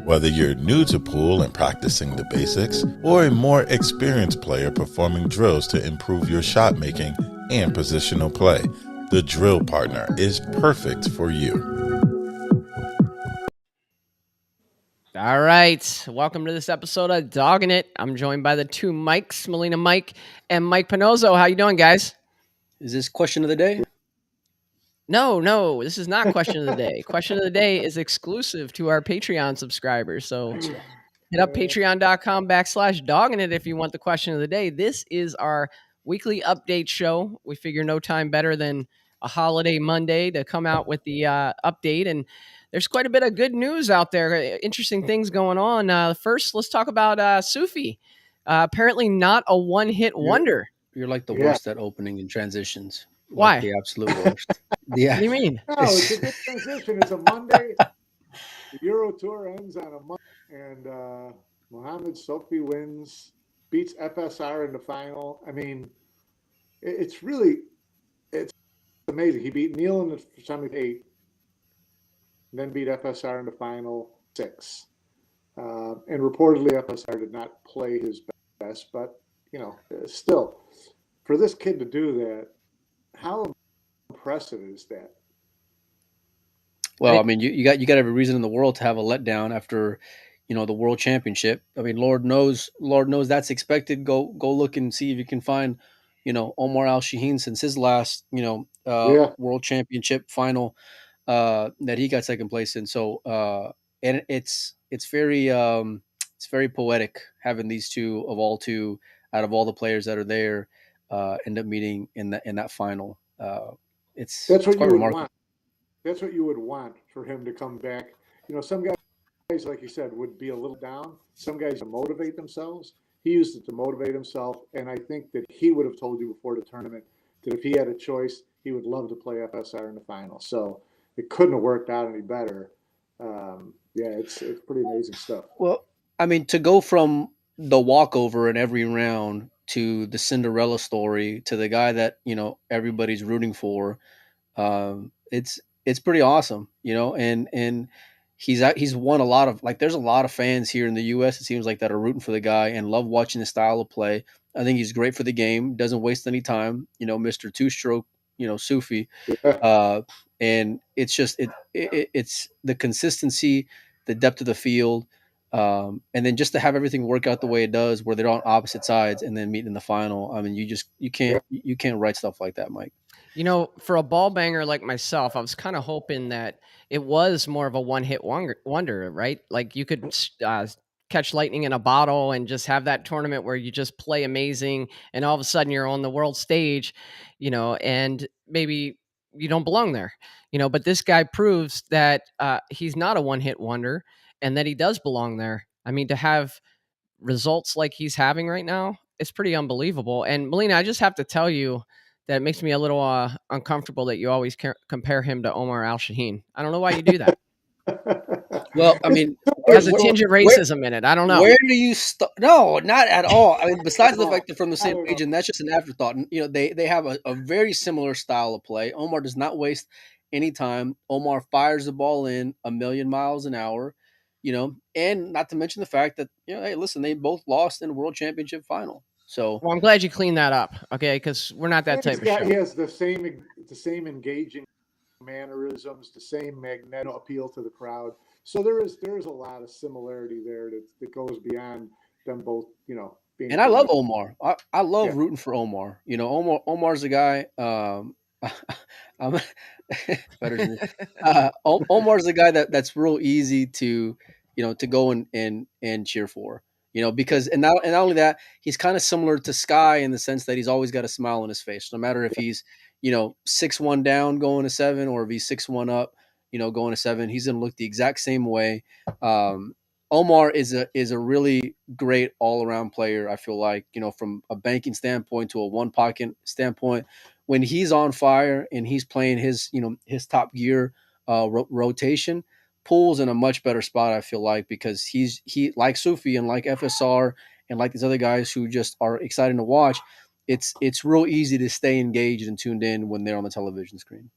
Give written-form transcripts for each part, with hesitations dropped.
Whether you're new to pool and practicing the basics, or a more experienced player performing drills to improve your shot making and positional play, the Drill Partner is perfect for you. All right. Welcome to this episode of Doggin' It. I'm joined by the two Mikes, Melina Mike and Mike Pinozzo. How you doing, guys? Is this question of the day? No, this is not question of the day. Question of the day is exclusive to our Patreon subscribers. So hit up patreon.com/dogging it if you want the question of the day. This is our weekly update show. We figure no time better than a holiday Monday to come out with the update. And there's quite a bit of good news out there. Interesting things going on. First, let's talk about Soufi. Apparently not a one-hit wonder. You're like the worst at opening and transitions. Why? Like the absolute worst. What do you mean? No, it's a good transition. It's a Monday. The Euro Tour ends on a Monday, and Mohammad Soufi beats FSR in the final. I mean, it's amazing. He beat Neil in the semi-8, then beat FSR in the final 6. And reportedly, FSR did not play his best, but still, for this kid to do that, how impressive is that? Well, I mean, you got every reason in the world to have a letdown after, the World Championship. I mean, Lord knows that's expected. Go look and see if you can find, Omar Al Shaheen since his last, World Championship final that he got second place in. So, and it's very poetic having these two out of all the players that are there end up meeting in that final. That's what quite you remarkable. Would want. That's what you would want for him to come back. Some guys, like you said, would be a little down. Some guys motivate themselves. He used it to motivate himself, and I think that he would have told you before the tournament that if he had a choice, he would love to play FSR in the final. So it couldn't have worked out any better. It's pretty amazing stuff. Well, I mean, to go from the walkover in every round to the Cinderella story to the guy that everybody's rooting for, it's pretty awesome, and he's won a lot of, like, there's a lot of fans here in the U.S. it seems like that are rooting for the guy and love watching his style of play. I think he's great for the game, doesn't waste any time, Mr. Two-Stroke, Soufi, and it's just it's the consistency, the depth of the field, and then just to have everything work out the way it does, where they're on opposite sides and then meet in the final. I mean, you can't write stuff like that, Mike. For a ball banger like myself, I was kind of hoping that it was more of a one-hit wonder, right? Like you could catch lightning in a bottle and just have that tournament where you just play amazing, and all of a sudden you're on the world stage, and maybe you don't belong there, But this guy proves that he's not a one-hit wonder and that he does belong there. I mean, to have results like he's having right now, it's pretty unbelievable. And Melina, I just have to tell you that it makes me a little uncomfortable that you always compare him to Omar Al Shaheen. I don't know why you do that. Well, I mean, it has a tinge of racism in it. I don't know. Where do you start? No, not at all. I mean, besides the fact they're from the same region, that's just an afterthought. And, they have a very similar style of play. Omar does not waste any time. Omar fires the ball in a million miles an hour, and not to mention the fact that, hey, listen, they both lost in a World Championship final. So, well, I'm glad you cleaned that up, okay? Because we're not that type of show. He has the same engaging mannerisms, the same magnetic appeal to the crowd. So there's a lot of similarity there that goes beyond them both, being. And I love Omar. I love rooting for Omar. Omar's a guy. I'm better than Omar's a guy that's real easy to to go and cheer for. Because and not only that, he's kind of similar to Sky in the sense that he's always got a smile on his face, no matter if he's 6-1 down going to 7 or if he's 6-1 up going to 7. He's gonna look the exact same way. Omar is a really great all around player. I feel like from a banking standpoint to a one pocket standpoint, when he's on fire and he's playing his his top gear rotation, Pool's in a much better spot, I feel like, because he like Soufi and like FSR and like these other guys who just are exciting to watch. It's real easy to stay engaged and tuned in when they're on the television screen.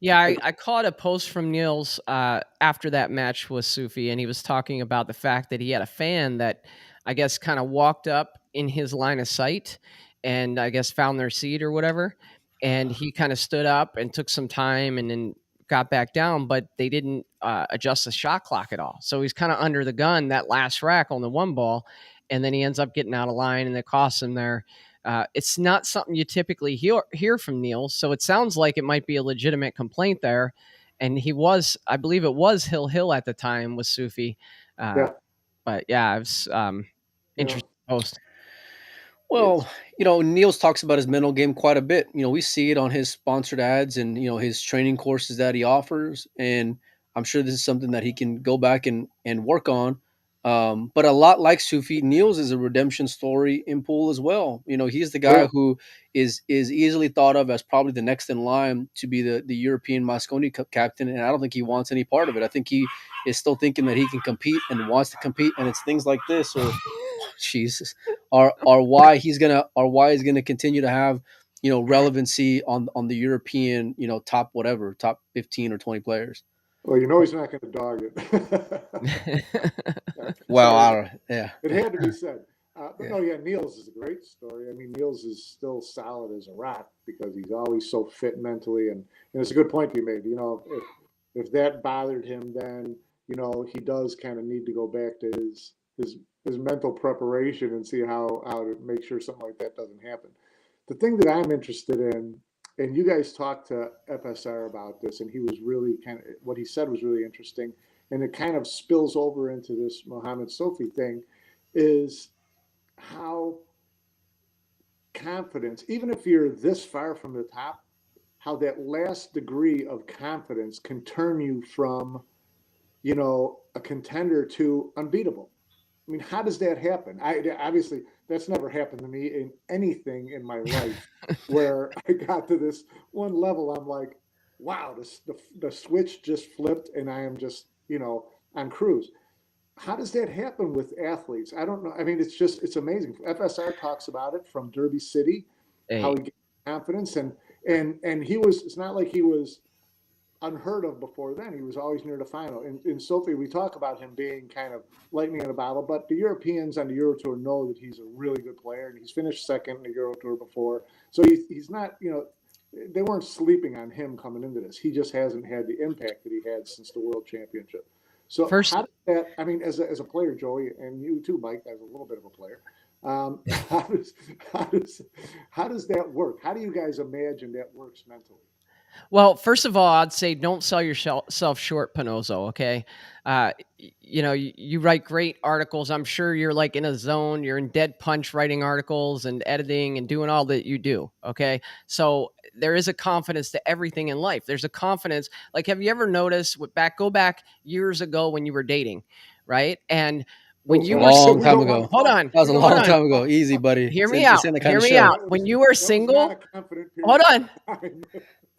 Yeah, I caught a post from Niels after that match with Soufi, and he was talking about the fact that he had a fan that I guess kind of walked up in his line of sight and I guess found their seat or whatever. And he kind of stood up and took some time and then got back down, but they didn't adjust the shot clock at all. So he's kind of under the gun that last rack on the one ball. And then he ends up getting out of line and it costs him there. It's not something you typically hear from Neil, so it sounds like it might be a legitimate complaint there. And he was, I believe it was Hill at the time with Soufi. Yeah. But yeah, it was interesting post. Well, Niels talks about his mental game quite a bit. We see it on his sponsored ads and, his training courses that he offers. And I'm sure this is something that he can go back and work on. But a lot like Soufi, Niels is a redemption story in pool as well. He's the guy who is easily thought of as probably the next in line to be the European Mosconi Cup captain. And I don't think he wants any part of it. I think he is still thinking that he can compete and wants to compete. And it's things like this or Jesus, are why he's gonna continue to have relevancy on the European top 15 or 20 players. Well, he's not going to dog it. Well, it had to be said. Niels is a great story. I mean, Niels is still solid as a rock because he's always so fit mentally, and it's a good point you made. If that bothered him, then he does kind of need to go back to his mental preparation and see how to make sure something like that doesn't happen. The thing that I'm interested in, and you guys talked to FSR about this, and he was really what he said was really interesting, and it kind of spills over into this Mohammad Soufi thing, is how confidence, even if you're this far from the top, how that last degree of confidence can turn you from, a contender to unbeatable. I mean, how does that happen? Obviously, that's never happened to me in anything in my life where I got to this one level. I'm like, wow, the switch just flipped and I am just, on cruise. How does that happen with athletes? I don't know. I mean, it's amazing. FSR talks about it from Derby City, how he gets confidence. And it's not like he was unheard of before then. He was always near the final. In Soufi, we talk about him being kind of lightning in a bottle, but the Europeans on the Euro Tour know that he's a really good player, and he's finished second in the Euro Tour before. So he's not, they weren't sleeping on him coming into this. He just hasn't had the impact that he had since the World Championship. So how does that, I mean, as a player, Joey, and you too, Mike, as a little bit of a player, how does that work? How do you guys imagine that works mentally? Well, first of all, I'd say don't sell yourself short, Pinozo, okay? You write great articles. I'm sure you're like in a zone. You're in dead punch writing articles and editing and doing all that you do, okay? So there is a confidence to everything in life. There's a confidence. Like, have you ever noticed, go back years ago when you were dating, right? And when you were long time ago. Hold on. That was a long time ago. Easy, buddy. Hear me out. When you were single, hold on.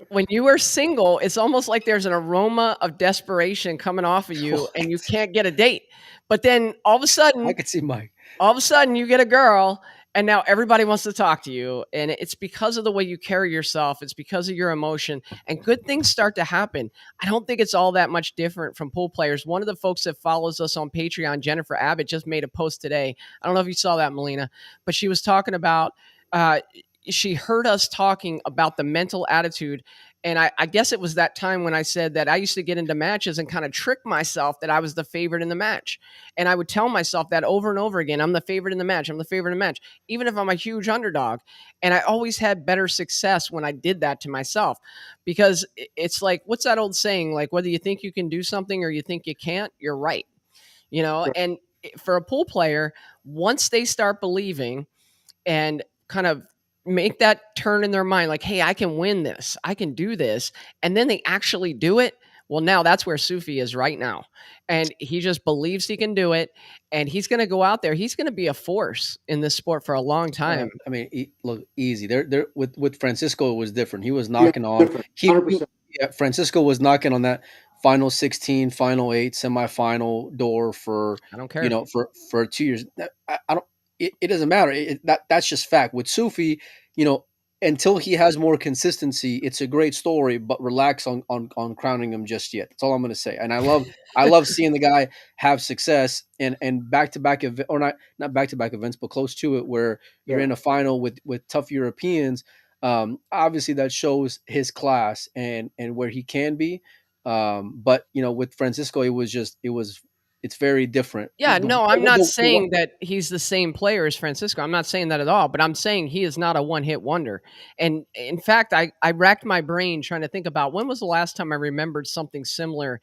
When you were single, it's almost like there's an aroma of desperation coming off of you and you can't get a date. But then all of a sudden, I could see Mike. All of a sudden you get a girl and now everybody wants to talk to you. And it's because of the way you carry yourself. It's because of your emotion, and good things start to happen. I don't think it's all that much different from pool players. One of the folks that follows us on Patreon, Jennifer Abbott, just made a post today. I don't know if you saw that, Melina, but she was talking about, she heard us talking about the mental attitude. And I guess it was that time when I said that I used to get into matches and kind of trick myself that I was the favorite in the match. And I would tell myself that over and over again, I'm the favorite in the match. I'm the favorite in the match, even if I'm a huge underdog. And I always had better success when I did that to myself, because it's like, what's that old saying? Like, whether you think you can do something or you think you can't, you're right. And for a pool player, once they start believing and kind of make that turn in their mind, like, hey, I can win this, I can do this, and then they actually do it. Well, now that's where Soufi is right now. And he just believes he can do it, and he's going to go out there. He's going to be a force in this sport for a long time. I mean, look, easy. There with Francisco, it was different. He was knocking on. Francisco was knocking on that final 16, final 8, semifinal door for, I don't care. For 2 years. I don't. It doesn't matter. That's just fact. With Soufi, until he has more consistency, it's a great story, but relax on crowning him just yet. That's all I'm going to say. And I love seeing the guy have success and back to back event, or not back to back events, but close to it, where you're in a final with tough Europeans. Obviously, that shows his class and where he can be. But with Francisco, it's very different. Yeah, no, I'm not saying that he's the same player as Francisco. I'm not saying that at all, but I'm saying he is not a one-hit wonder. And in fact, I racked my brain trying to think about when was the last time I remembered something similar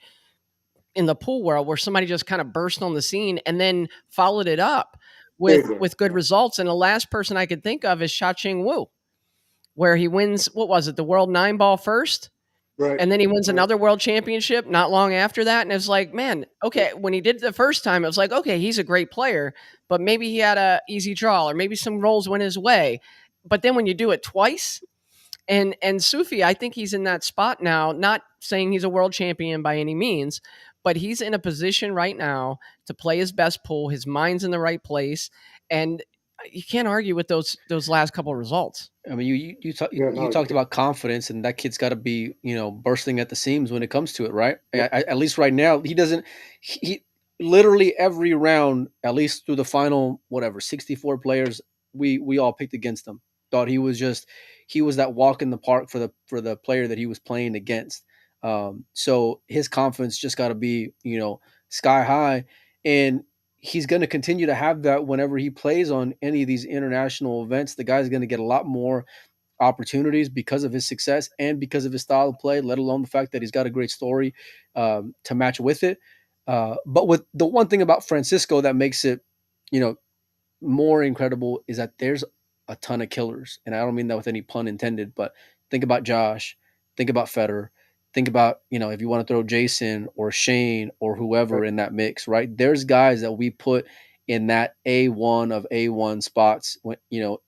in the pool world where somebody just kind of burst on the scene and then followed it up with good results. And the last person I could think of is Sha-Ching Wu, where he wins, what was it, the World 9-ball first? Right. And then he wins another world championship not long after that. And it's like, man, okay, when he did it the first time, it was like, okay, he's a great player, but maybe he had a easy draw or maybe some rolls went his way. But then when you do it twice, and Soufi, I think he's in that spot now, not saying he's a world champion by any means, but he's in a position right now to play his best pool. His mind's in the right place. And you can't argue with those last couple of results. I mean, you talked about confidence, and that kid's got to be bursting at the seams when it comes to it, right? Yeah. At least right now, he doesn't. He literally every round, at least through the final, 64 players, we all picked against him. Thought he was that walk in the park for the player that he was playing against. So his confidence just got to be sky high, and he's going to continue to have that whenever he plays on any of these international events. The guy's going to get a lot more opportunities because of his success and because of his style of play, let alone the fact that he's got a great story to match with it. But with the one thing about Francisco that makes it, more incredible is that there's a ton of killers. And I don't mean that with any pun intended, but think about Josh, think about Federer, think about, if you want to throw Jason or Shane or whoever in that mix, right? There's guys that we put in that A1 of A1 spots,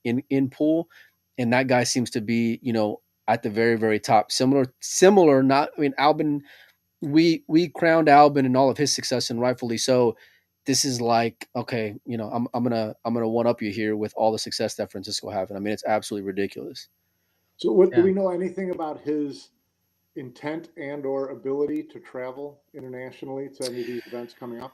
in pool. And that guy seems to be, at the very, very top. Similar, not, I mean, Albin, we crowned Albin and all of his success, and rightfully so. This is like, okay, I'm gonna one up you here with all the success that Francisco have. And I mean, it's absolutely ridiculous. So do we know anything about his intent and or ability to travel internationally to any of these events coming up?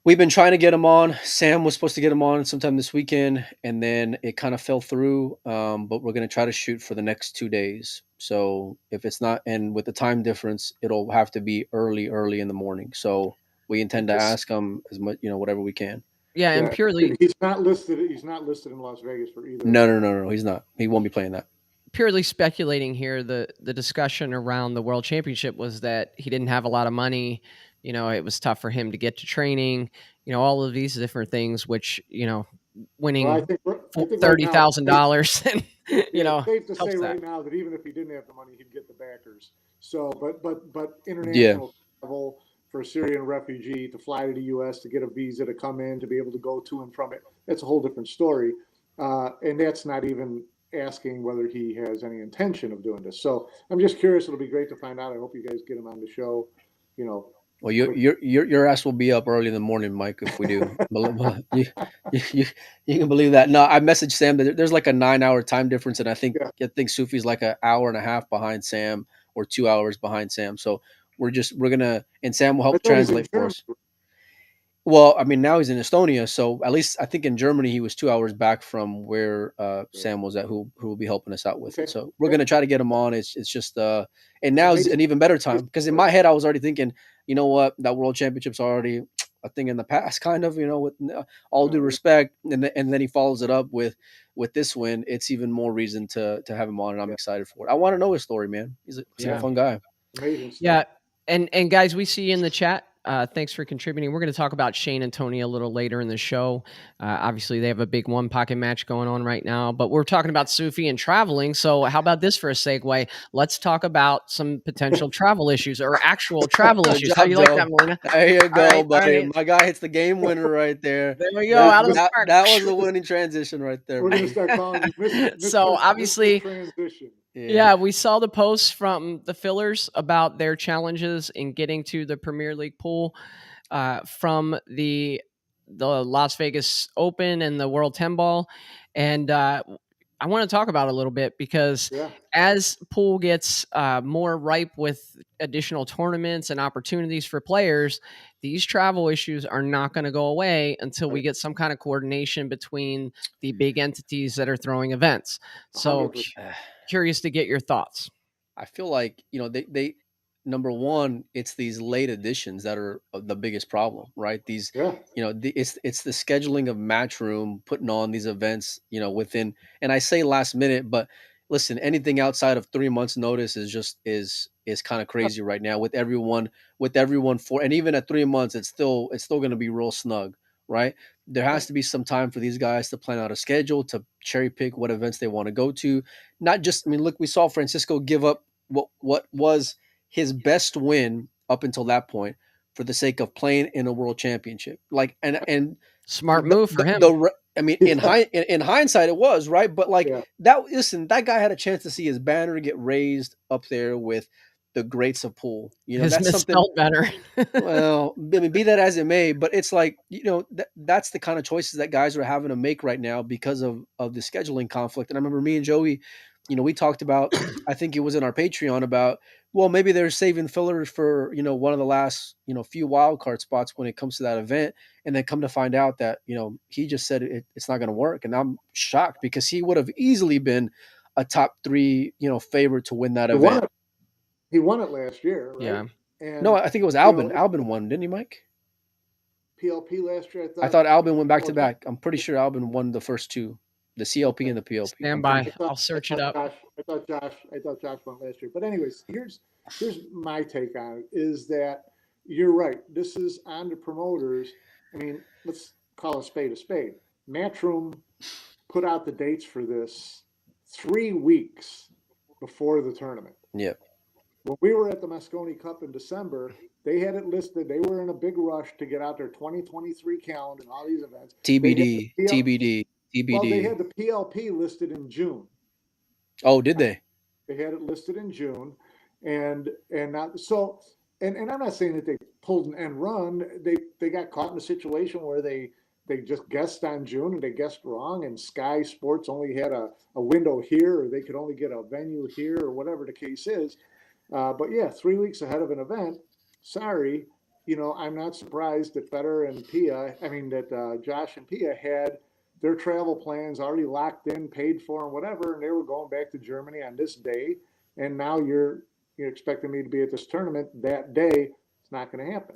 We've been trying to get him on. Sam was supposed to get him on sometime this weekend, and then it kind of fell through. But we're going to try to shoot for the next 2 days. So if it's not, and with the time difference, it'll have to be early in the morning. So we intend to ask him as much, whatever we can. Yeah, and purely, he's not listed in Las Vegas for either. No, he's not. He won't be playing that. Purely speculating here, the discussion around the World Championship was that he didn't have a lot of money. It was tough for him to get to training, all of these different things, which, winning $30,000 and, safe to say right now that even if he didn't have the money, he'd get the backers. So, but international travel for a Syrian refugee to fly to the U.S. to get a visa to come in, to be able to go to and from it, that's a whole different story. And that's not even asking whether he has any intention of doing this. So I'm just curious. It'll be great to find out. I hope you guys get him on the show, Well, your ass will be up early in the morning, Mike, if we do. you can believe that. No, I messaged Sam that there's like a 9-hour time difference, and I think Soufi's like an hour and a half behind Sam or 2 hours behind Sam. So we're gonna, and Sam will help translate for us. Well, I mean, now he's in Estonia, so at least I think in Germany he was 2 hours back from where Sam was at, who will be helping us out with it. So we're gonna try to get him on. It's just and now is an even better time, because in my head I was already thinking, you know what, that World Championship's already a thing in the past, kind of, with all due respect, and then he follows it up with this win. It's even more reason to have him on, and I'm excited for it. I want to know his story, man. He's a fun guy. Amazing stuff. Yeah, and guys, we see you in the chat. Thanks for contributing. We're going to talk about Shane and Tony a little later in the show. Obviously, they have a big one-pocket match going on right now, but we're talking about Soufi and traveling. So how about this for a segue? Let's talk about some potential travel issues, or actual travel issues. How do you like that, Melina? There you go, buddy. Right. My guy hits the game winner right there. There we go. Out of the park. That was the winning transition right there. We're going to start calling you Mr. So obviously, transition. Yeah, we saw the posts from the fillers about their challenges in getting to the Premier League pool from the Las Vegas Open and the World 10 Ball. And I want to talk about a little bit because Yeah. as pool gets more ripe with additional tournaments and opportunities for players, these travel issues are not going to go away until we get some kind of coordination between the big entities that are throwing events. So 100%. curious to get your thoughts. I feel like, they number one, it's these late additions that are the biggest problem, right? These, Yeah. it's the scheduling of Matchroom putting on these events, within, and I say last minute, but listen, anything outside of 3 months notice is kind of crazy right now with everyone and even at 3 months, it's still going to be real snug, right? There has to be some time for these guys to plan out a schedule, to cherry pick what events they want to go to. Not just, I mean, look, we saw Francisco give up what was his best win up until that point for the sake of playing in a world championship. Like, and Smart move for him. I mean, in hindsight, it was right, but like Yeah. that guy had a chance to see his banner get raised up there with the greats of pool. His That's something. misspelled banner. Well, I mean, be that as it may, but it's like, that's the kind of choices that guys are having to make right now because of the scheduling conflict. And I remember me and Joey, we talked about, I think it was in our Patreon, about, well, maybe they're saving fillers for, one of the last, few wild card spots when it comes to that event. And then come to find out that, he just said it's not going to work. And I'm shocked because he would have easily been a top 3, favorite to win that event. He won it last year, right? Yeah. And No, I think it was Albin. Albin won, didn't he, Mike? PLP last year, I thought Albin went back to back. I'm pretty sure Albin won the first two, the CLP and the PLP. Stand by. I'll search it up. I thought Josh won last year. But anyways, here's my take on it, is that you're right. This is on the promoters. I mean, let's call a spade a spade. Matchroom put out the dates for this 3 weeks before the tournament. Yeah. When we were at the Moscone Cup in December, they had it listed. They were in a big rush to get out their 2023 calendar and all these events. TBD. Well, they had the PLP listed in June. Oh, did they? They had it listed in June, and not so. And I'm not saying that they pulled an end run. They got caught in a situation where they just guessed on June and they guessed wrong, and Sky Sports only had a window here, or they could only get a venue here, or whatever the case is. But yeah, 3 weeks ahead of an event. Sorry, I'm not surprised that Josh and Pia had their travel plans already locked in, paid for, and whatever, and they were going back to Germany on this day. And now you're expecting me to be at this tournament that day. It's not going to happen.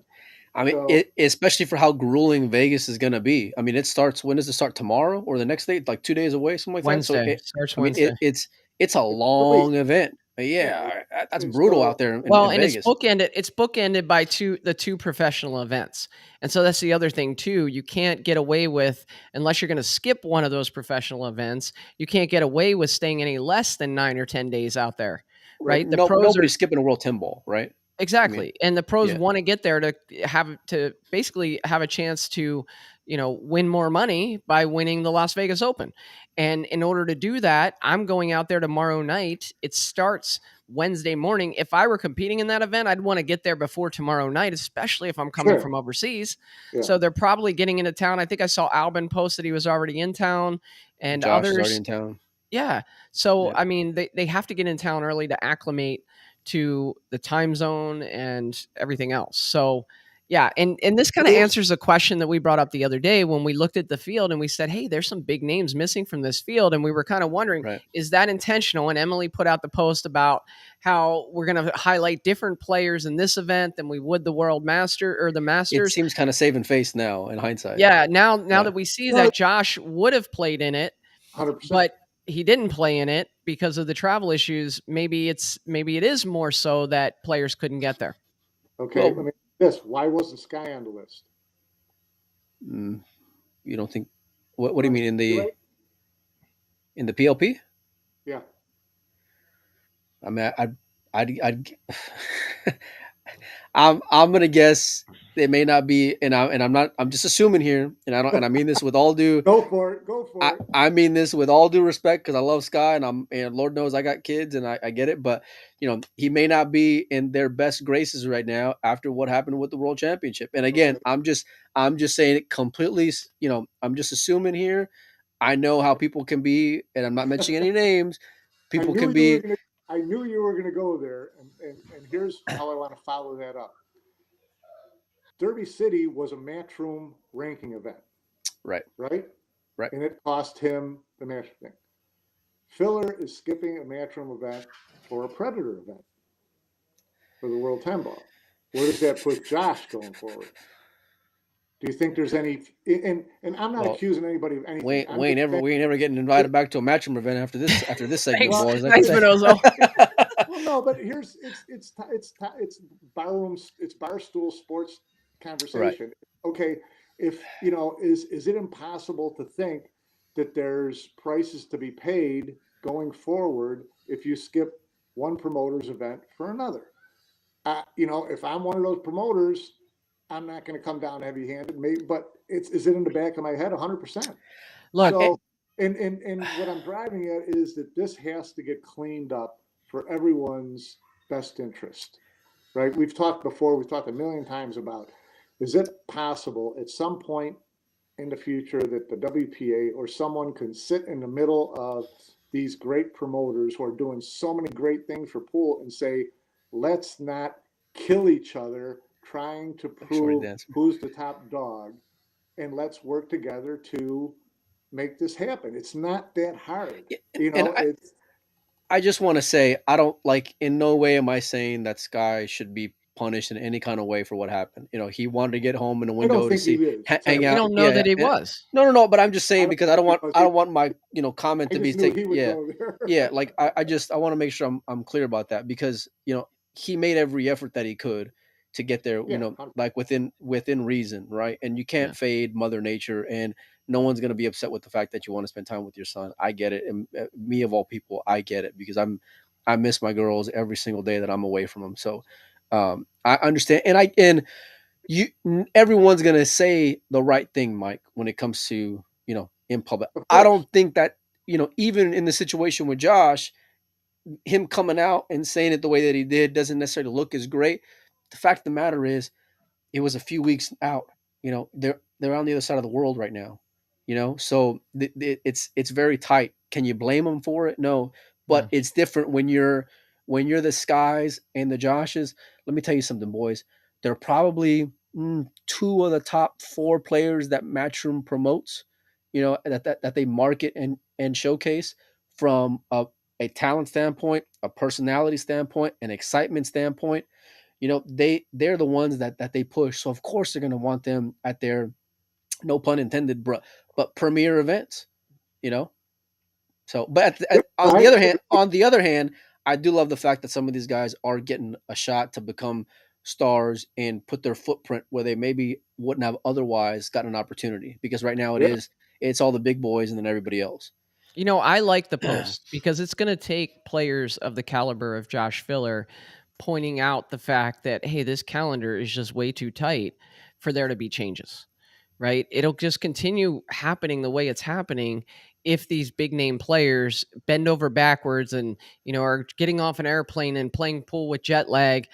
I mean, especially for how grueling Vegas is going to be. I mean, when does it start? Tomorrow or the next day? Like 2 days away, something like Wednesday. that. Starts Wednesday. It's a long event. Yeah, that's brutal out there in Vegas. It's bookended by the two professional events. And so that's the other thing too. You can't get away with, unless you're going to skip one of those professional events, you can't get away with staying any less than 9 or 10 days out there. Right? Nobody's skipping a World Tim Ball, right? Exactly. And the pros want to get there to basically have a chance to, win more money by winning the Las Vegas Open. And in order to do that, I'm going out there tomorrow night. It starts Wednesday morning. If I were competing in that event, I'd want to get there before tomorrow night, especially if I'm coming from overseas. Yeah. So they're probably getting into town. I think I saw Albin post that he was already in town, and Josh others is already in town. Yeah. So, I mean, they have to get in town early to acclimate to the time zone and everything else. So, yeah. And this kind of answers a question that we brought up the other day when we looked at the field and we said, hey, there's some big names missing from this field. And we were kind of wondering, is that intentional? And Emily put out the post about how we're going to highlight different players in this event than we would the World Master or the Masters. It seems kind of saving face now in hindsight. Yeah. Now that we see that Josh would have played in it, 100%. But he didn't play in it because of the travel issues. Maybe it is more so that players couldn't get there. Okay. Well, I mean, why wasn't Sky on the list? You don't think? What do you mean in the PLP? Yeah. I mean, I'm gonna guess they may not be, and I'm just assuming here, and I mean this with all due. Go for it. I mean this with all due respect, because I love Sky, and Lord knows I got kids, and I get it, but he may not be in their best graces right now after what happened with the World Championship. And again, I'm just saying it completely. I'm just assuming here. I know how people can be, and I'm not mentioning any names. People can I be knew you were gonna go there, and here's how I want to follow that up. Derby City was a matchroom ranking event, right, right? right. And it cost him the match thing. Filler is skipping a matchroom event for a Predator event for the World 10 Ball. Where does that put Josh going forward? Do you think there's any? And I'm not Well, accusing anybody of anything. I'm we just ain't saying. never getting invited back to a matchroom event after this segment, Thanks, Well, boys. I can thanks, tell. Minozo. well, no, but here's it's barroom, it's barstool sports Right. conversation. Okay, if you know, is it impossible to think that there's prices to be paid going forward if you skip one promoter's event for another? You know, if I'm one of those promoters, I'm not going to come down heavy-handed. Maybe, but is it in the back of my head? 100%. Look, So, and what I'm driving at is that this has to get cleaned up for everyone's best interest, right? We've talked before. We've talked a million times about: is it possible at some point in the future that the WPA or someone can sit in the middle of these great promoters who are doing so many great things for pool and say, let's not kill each other trying to Shorty prove dancer. who's the top dog, and let's work together to make this happen. It's not that hard. Yeah, You and know, it's I just want to say I don't like in no way am I saying that Sky should be punished in any kind of way for what happened. You know, he wanted to get home in a I don't window to think he see is. but hang we out. don't know Yeah, that he yeah. was. No. But I'm just I saying don't because know because I don't want my comment I to be just knew taken. he would Yeah, go there. yeah. Like I want to make sure I'm clear about that because he made every effort that he could to get there. Yeah, Like within reason, right? And you Yeah. can't fade Mother Nature, and no one's gonna be upset with the fact that you want to spend time with your son. I get it, and me of all people, I get it because I miss my girls every single day that I'm away from them. So I understand, and you everyone's gonna say the right thing, Mike, when it comes to in public. of I course. don't think that even in the situation with Josh, him coming out and saying it the way that he did doesn't necessarily look as great. The fact of the matter is, it was a few weeks out. They're on the other side of the world right now. So it's very tight. Can you blame them for it? No, but No. it's different when you're the Skies and the Joshes. Let me tell you something, boys. They're probably two of the top four players that Matchroom promotes. That they market and showcase from a talent standpoint, a personality standpoint, an excitement standpoint. They're the ones that they push. So of course they're going to want them at their, no pun intended, but premier events. You know. So, but Yeah, on the other hand, I do love the fact that some of these guys are getting a shot to become stars and put their footprint where they maybe wouldn't have otherwise gotten an opportunity. Because right now yeah, it's all the big boys and then everybody else. I like the post because it's going to take players of the caliber of Josh Filler pointing out the fact that, hey, this calendar is just way too tight for there to be changes, right? It'll just continue happening the way it's happening if these big name players bend over backwards and, are getting off an airplane and playing pool with jet lag.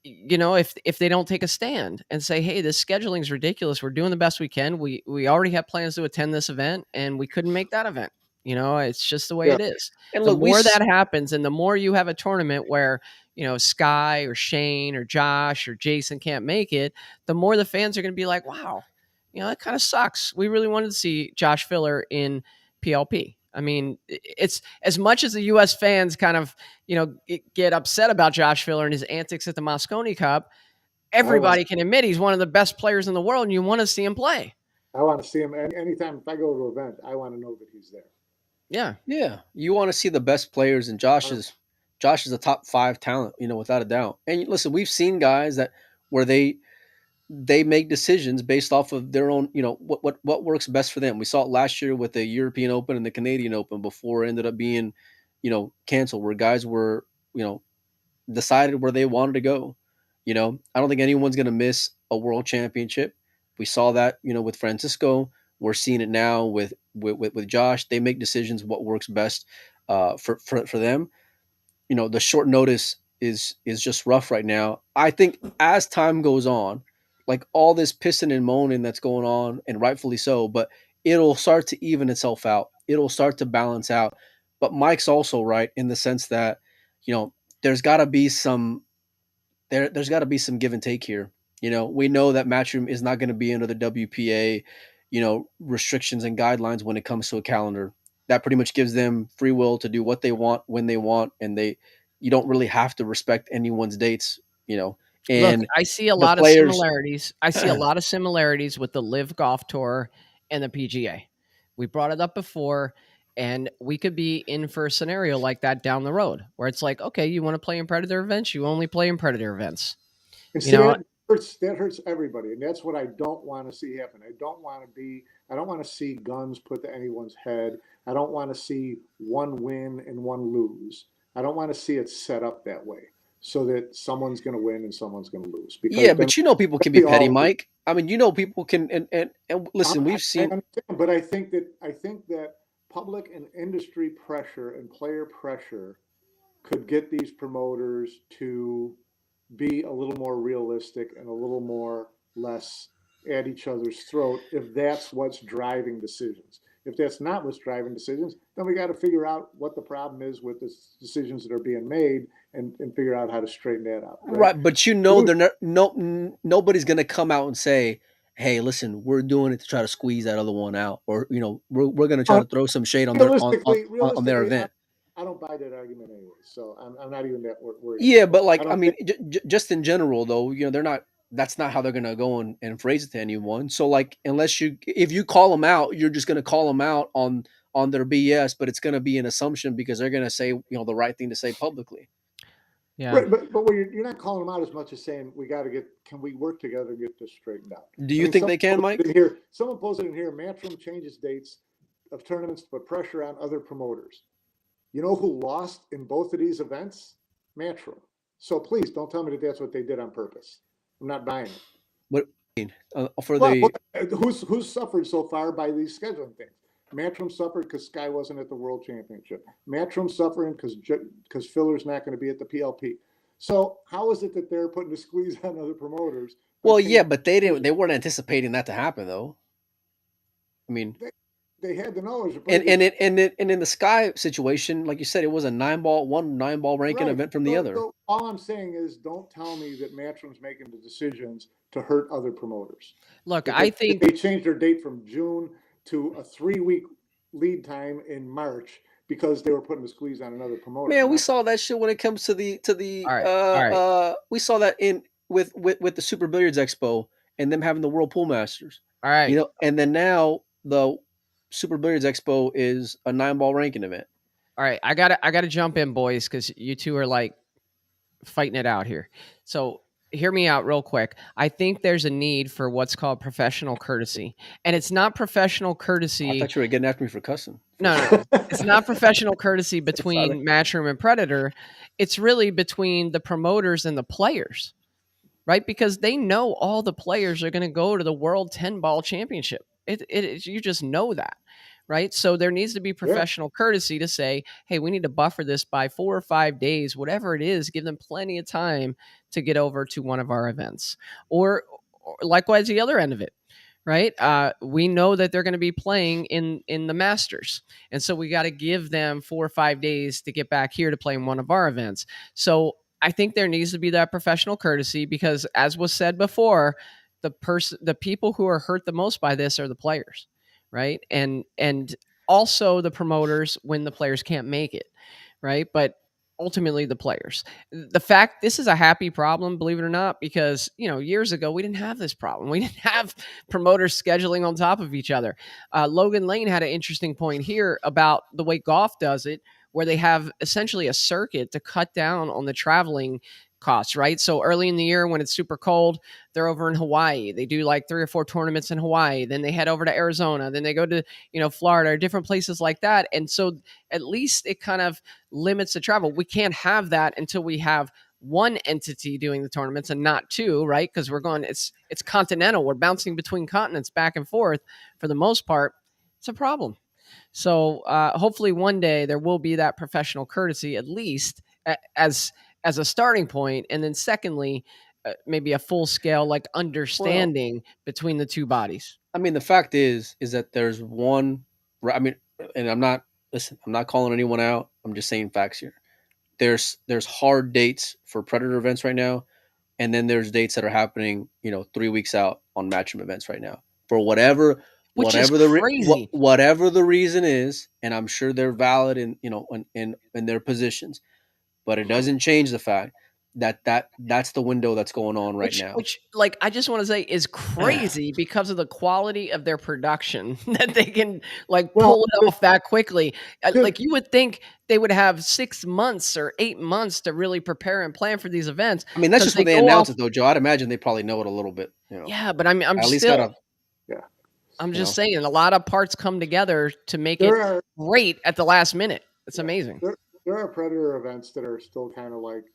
If they don't take a stand and say, hey, this scheduling is ridiculous. We're doing the best we can. We already have plans to attend this event and we couldn't make that event. It's just the way yeah. it is. And The look, more that happens and the more you have a tournament where, Sky or Shane or Josh or Jason can't make it, the more the fans are going to be like, wow, it kind of sucks. We really wanted to see Josh Filler in PLP. I mean, it's as much as the U.S. fans kind of, get upset about Josh Filler and his antics at the Mosconi Cup. Everybody can admit he's one of the best players in the world, and you want to see him play. I want to see him anytime. If I go to an event, I want to know that he's there. Yeah, you want to see the best players, and Josh is a top 5 talent, without a doubt. And listen, we've seen guys where they make decisions based off of their own, what works best for them. We saw it last year with the European Open and the Canadian Open before it ended up being, canceled, where guys were, decided where they wanted to go. I don't think anyone's going to miss a world championship. We saw that, with Francisco. We're seeing it now with Josh. They make decisions what works best for them. The short notice is just rough right now. I think as time goes on, like all this pissing and moaning that's going on, and rightfully so, but it'll start to even itself out. It'll start to balance out. But Mike's also right in the sense that, you know, there's got to be some there's got to be some give and take here. You know, we know that Matchroom is not going to be under the WPA, you know, restrictions and guidelines when it comes to a calendar. That pretty much gives them free will to do what they want when they want, and you don't really have to respect anyone's dates. You know, Look, and I see a the lot of players. similarities. I see a lot of similarities with the Live Golf Tour and the PGA. We brought it up before, and we could be in for a scenario like that down the road where it's like, okay, you want to play in predator events, you only play in predator events. And You see, know, that hurts everybody, and that's what I don't want to see happen. I don't want to see guns put to anyone's head. I don't want to see one win and one lose. I don't want to see it set up that way so that someone's going to win and someone's going to lose. Because Yeah, then but you know people can be we petty, all lose. Mike. I mean, you know people can and listen, I we've seen understand, but I think that public and industry pressure and player pressure could get these promoters to be a little more realistic and a little more less at each other's throat if that's what's driving decisions. If that's not what's driving decisions, then we got to figure out what the problem is with the decisions that are being made and figure out how to straighten that out. Right? right, but you know they're not, nobody's gonna come out and say, "Hey, listen, we're doing it to try to squeeze that other one out," or you know, we're gonna try to throw some shade on their on their Realistically, event. I don't buy that argument anyway. So I'm not even that worried Yeah, about that. but I like I don't mean, think. just in general though, you know, they're not. That's not how they're gonna go and phrase it to anyone. So like, if you call them out, you're just gonna call them out on their BS, but it's gonna be an assumption because they're gonna say you know the right thing to say publicly. yeah. Right, but when you're not calling them out as much as saying we got to get. Can we work together and get this straightened out? Do I you mean, think they can, Mike? someone posted in here. Matchroom changes dates of tournaments to put pressure on other promoters. You know who lost in both of these events? Matchroom. So please don't tell me that that's what they did on purpose. I'm not buying it. What for Well, the who's suffered so far by these scheduling things? Matchroom suffered because Sky wasn't at the World Championship. Matchroom suffering because Filler's not going to be at the PLP. So how is it that they're putting a squeeze on other promoters by well, yeah, changing but they weren't anticipating that to happen though. I mean, they had the knowledge. and in the Sky situation, like you said, it was a 9 ball ranking Right. event from the other. So all I'm saying is don't tell me that Matchroom's making the decisions to hurt other promoters. Look, That I they, think they changed their date from June to a 3-week lead time in March because they were putting a squeeze on another promoter. Man, we Now, saw that shit when it comes to the all right. we saw that in with the Super Billiards Expo and them having the World Pool Masters. All right. You know, and then now the Super Billiards Expo is a 9 ball ranking event. All right. I gotta jump in, boys, because you two are like fighting it out here. So hear me out real quick. I think there's a need for what's called professional courtesy. And it's not professional I courtesy. thought you were getting after me for cussing. No. It's not professional courtesy Sorry. between Matchroom and Predator. It's really between the promoters and the players, right? Because they know all the players are going to go to the World 10 Ball Championship. You just know that, right? So there needs to be professional courtesy to say, hey, we need to buffer this by 4 or 5 days, whatever it is, give them plenty of time to get over to one of our events. Or likewise, the other end of it, right? We know that they're going to be playing in the Masters, and so we got to give them 4 or 5 days to get back here to play in one of our events. So I think there needs to be that professional courtesy because, as was said before, the people who are hurt the most by this are the players, right? And also the promoters when the players can't make it, right? But ultimately the players. The fact this is a happy problem, believe it or not, because years ago we didn't have this problem. We didn't have promoters scheduling on top of each other. Logan Lane had an interesting point here about the way golf does it, where they have essentially a circuit to cut down on the traveling costs, right? So early in the year when it's super cold, they're over in Hawaii. They do like 3 or 4 tournaments in Hawaii. Then they head over to Arizona. Then they go to, Florida or different places like that. And so at least it kind of limits the travel. We can't have that until we have one entity doing the tournaments and not two, right? Because it's continental. We're bouncing between continents back and forth for the most part. It's a problem. So hopefully one day there will be that professional courtesy, at least as a starting point, and then secondly, maybe a full scale like understanding between the two bodies. I mean, the fact is that there's one. I mean, and I'm not calling anyone out. I'm just saying facts here. There's hard dates for predator events right now, and then there's dates that are happening, 3 weeks out on matchroom events right now for which is crazy. whatever the reason is, and I'm sure they're valid in their positions, but it doesn't change the fact that's the window that's going on right now. Which, like, I just want to say is crazy because of the quality of their production that they can pull it off that quickly. Like, you would think they would have 6 months or 8 months to really prepare and plan for these events. I mean, that's just when they announce it, though, Joe. I'd imagine they probably know it a little bit. Yeah, but I'm at least still. gotta. Yeah. I'm just saying, a lot of parts come together to make it great at the last minute. It's amazing. There are predator events that are still kind of like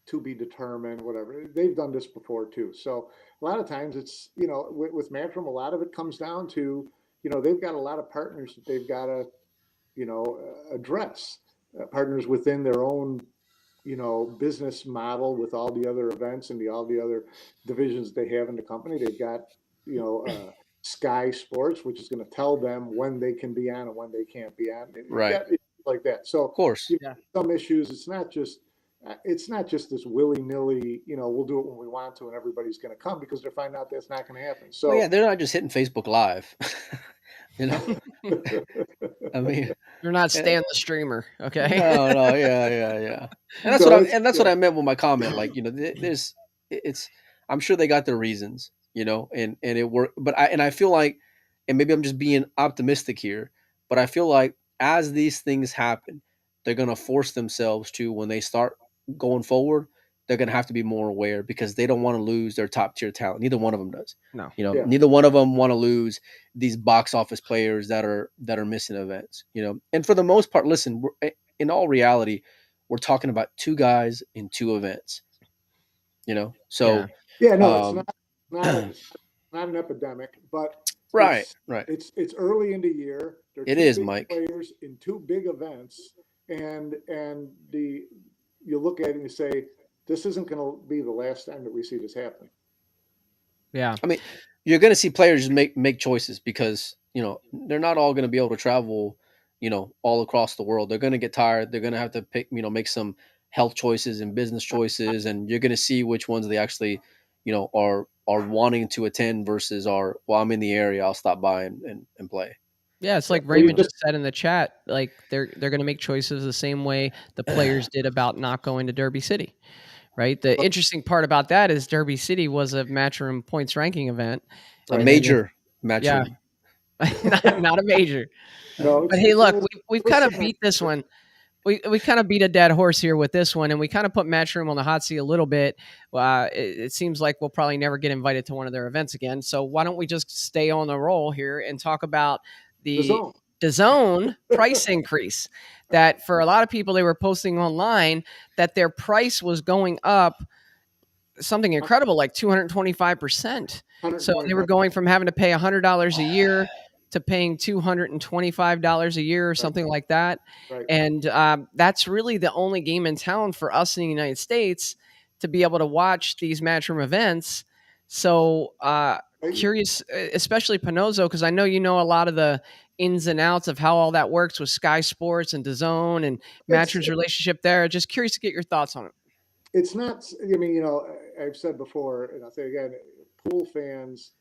to be determined, whatever. They've done this before too. So a lot of times it's, with Matchroom, a lot of it comes down to, they've got a lot of partners that they've got to, address, partners within their own, business model with all the other events and all the other divisions they have in the company. They've got, Sky Sports, which is going to tell them when they can be on and when they can't be on. Right. Like that. So of course, some issues, it's not just this willy-nilly, we'll do it when we want to and everybody's going to come, because they're finding out that's not going to happen. So they're not just hitting Facebook Live. I mean, you're not Stan the streamer, okay? No, yeah. And that's what I meant with my comment. Like, I'm sure they got their reasons, and it worked. But I feel like, and maybe I'm just being optimistic here, but I feel like as these things happen, they're gonna force themselves to, when they start going forward, they're gonna have to be more aware, because they don't want to lose their top tier talent. Neither one of them does. No. Neither one of them want to lose these box office players that are missing events. And for the most part, listen, in all reality, we're talking about two guys in two events. So no, it's not an epidemic, but right. It's early in the year. It is, Mike. Players in two big events, and you look at it and you say, this isn't going to be the last time that we see this happening. Yeah, I mean, you're going to see players make choices, because they're not all going to be able to travel, all across the world. They're going to get tired. They're going to have to pick, make some health choices and business choices, and you're going to see which ones they actually, are wanting to attend versus are, well, I'm in the area, I'll stop by and play. Yeah, it's like Raymond just said in the chat. Like, they're going to make choices the same way the players did about not going to Derby City, right? The interesting part about that is Derby City was a Matchroom points ranking event, a major Matchroom. Yeah, not a major. No, but hey, look, we've kind of beat this one. We kind of beat a dead horse here with this one, and we kind of put Matchroom on the hot seat a little bit. It seems like we'll probably never get invited to one of their events again. So why don't we just stay on the roll here and talk about the DAZN price increase? That for a lot of people, they were posting online that their price was going up something incredible, like 225%. So they were going from having to pay $100 a year to paying $225 a year or something like that. Right. And that's really the only game in town for us in the United States to be able to watch these Matchroom events. So curious, especially Panozzo, because I know you know a lot of the ins and outs of how all that works with Sky Sports and DAZN and Matchroom's relationship there. Just curious to get your thoughts on it. It's not, I mean, I've said before, and I'll say again, pool fans,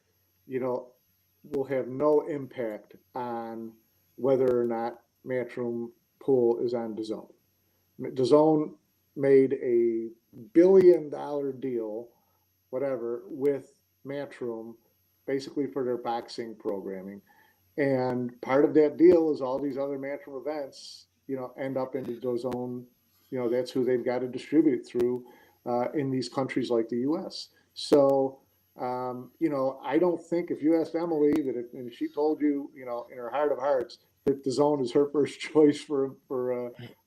will have no impact on whether or not Matchroom Pool is on DAZN. DAZN made a $1 billion deal, whatever, with Matchroom, basically for their boxing programming. And part of that deal is all these other Matchroom events, end up into DAZN. That's who they've got to distribute through in these countries like the U.S. So, I don't think, if you asked Emily and she told you, in her heart of hearts, that DAZN is her first choice for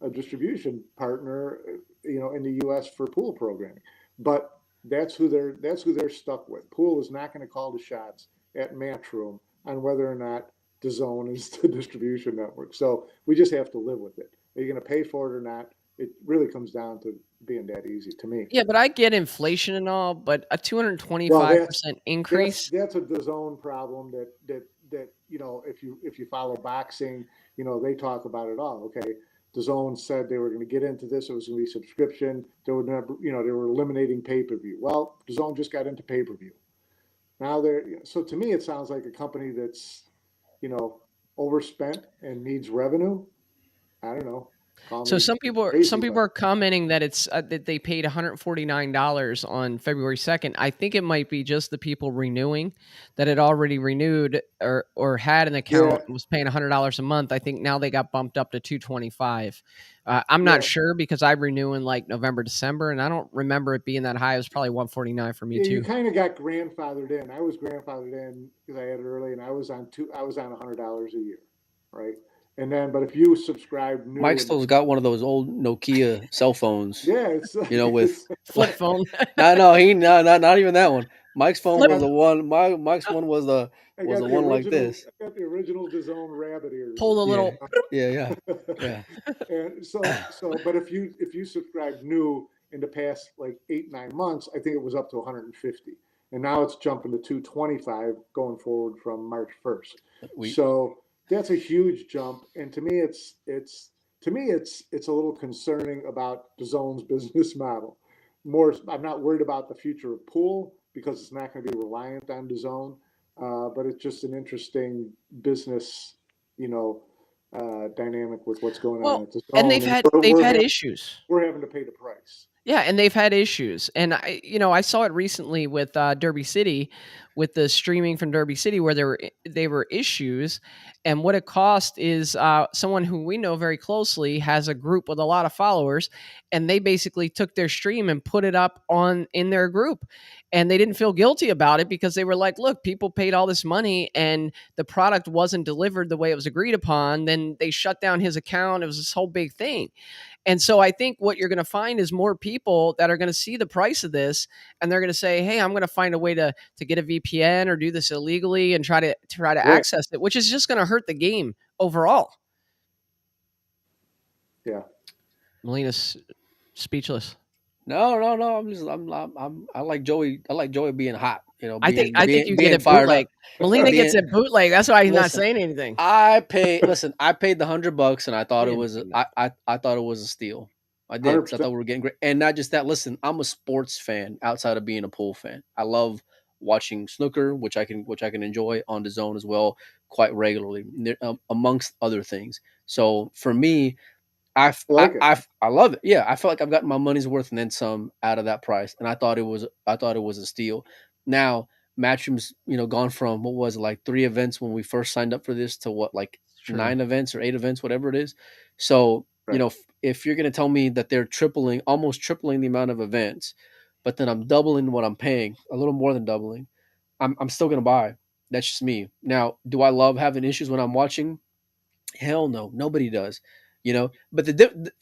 a distribution partner, in the U.S. for pool programming. But that's who they're stuck with. Pool is not going to call the shots at Matchroom on whether or not DAZN is the distribution network. So we just have to live with it. Are you going to pay for it or not? it really comes down to being that easy to me. Yeah, but I get inflation and all, but a Well, 225% increase. that's a DAZN problem that if you follow boxing, they talk about it all. Okay, DAZN said they were going to get into this. It was going to be subscription. They were never, they were eliminating pay per view. Well, DAZN just got into pay per view. Now so to me, it sounds like a company that's you know overspent and needs revenue. I don't know. Call So me some crazy, people but are commenting that it's that they paid $149 on February 2nd. I think it might be just the people renewing that had already renewed or had an yeah, account and was paying $100 a month. I think now they got bumped up to 225. I'm not yeah. sure because I renew in like November, December, and I don't remember it being that high. It was probably 149 for me Yeah, you too. kind of got grandfathered in. I was grandfathered in because I had it early, and I was on $100 a year, right? And then, but if you subscribe new Mike and still's got one of those old Nokia cell phones, yeah, it's with it's Flip phone. no, he no, not even that one. Mike's phone Flip was the one. Mike's one was the I got the one like original. this. I got the original DAZN rabbit ears. pull the Yeah, little yeah, yeah. And but if you subscribe new in the past like 8-9 months, I think it was up to 150, and now it's jumping to 225 going forward from March 1st. We So that's a huge jump, and to me it's a little concerning about the zone's business model. More, I'm not worried about the future of pool because it's not going to be reliant on the zone, but it's just an interesting business, you know, dynamic with what's going on well, at the and zone, and they've had issues. we're having to pay the price. Yeah, and they've had issues. And I saw it recently with Derby City, with the streaming from Derby City, where they were issues, and what it cost is someone who we know very closely has a group with a lot of followers, and they basically took their stream and put it up in their group, and they didn't feel guilty about it because they were like, look, people paid all this money and the product wasn't delivered the way it was agreed upon. Then they shut down his account. It was this whole big thing. And so I think what you're going to find is more people that are going to see the price of this and they're going to say, "Hey, I'm going to find a way to get a VPN or do this illegally and try to Right. access it," which is just going to hurt the game overall. Yeah. Melina's speechless. no, no, no. I like Joey. I like Joey being hot. I think you get being it fired up. bootleg. Melina gets Being it bootleg. That's why he's not listen, saying anything. I paid the $100 and I thought He it didn't was pay I thought it was a steal. I did because I 100%. thought we were getting great. And not just that, listen, I'm a sports fan outside of being a pool fan. I love watching snooker, which I can enjoy on the zone as well quite regularly, amongst other things. So for me, I like it. I love it. Yeah, I feel like I've gotten my money's worth and then some out of that price, and I thought it was a steal. Now Matchroom's gone from what was it, like 3 events when we first signed up for this to what, like It's true. 9 events or 8 events, whatever it is. So Right. if you're gonna tell me that they're almost tripling the amount of events, but then I'm doubling what I'm paying, a little more than doubling, I'm still gonna buy. That's just me. Now, do I love having issues when I'm watching? Hell no, nobody does. But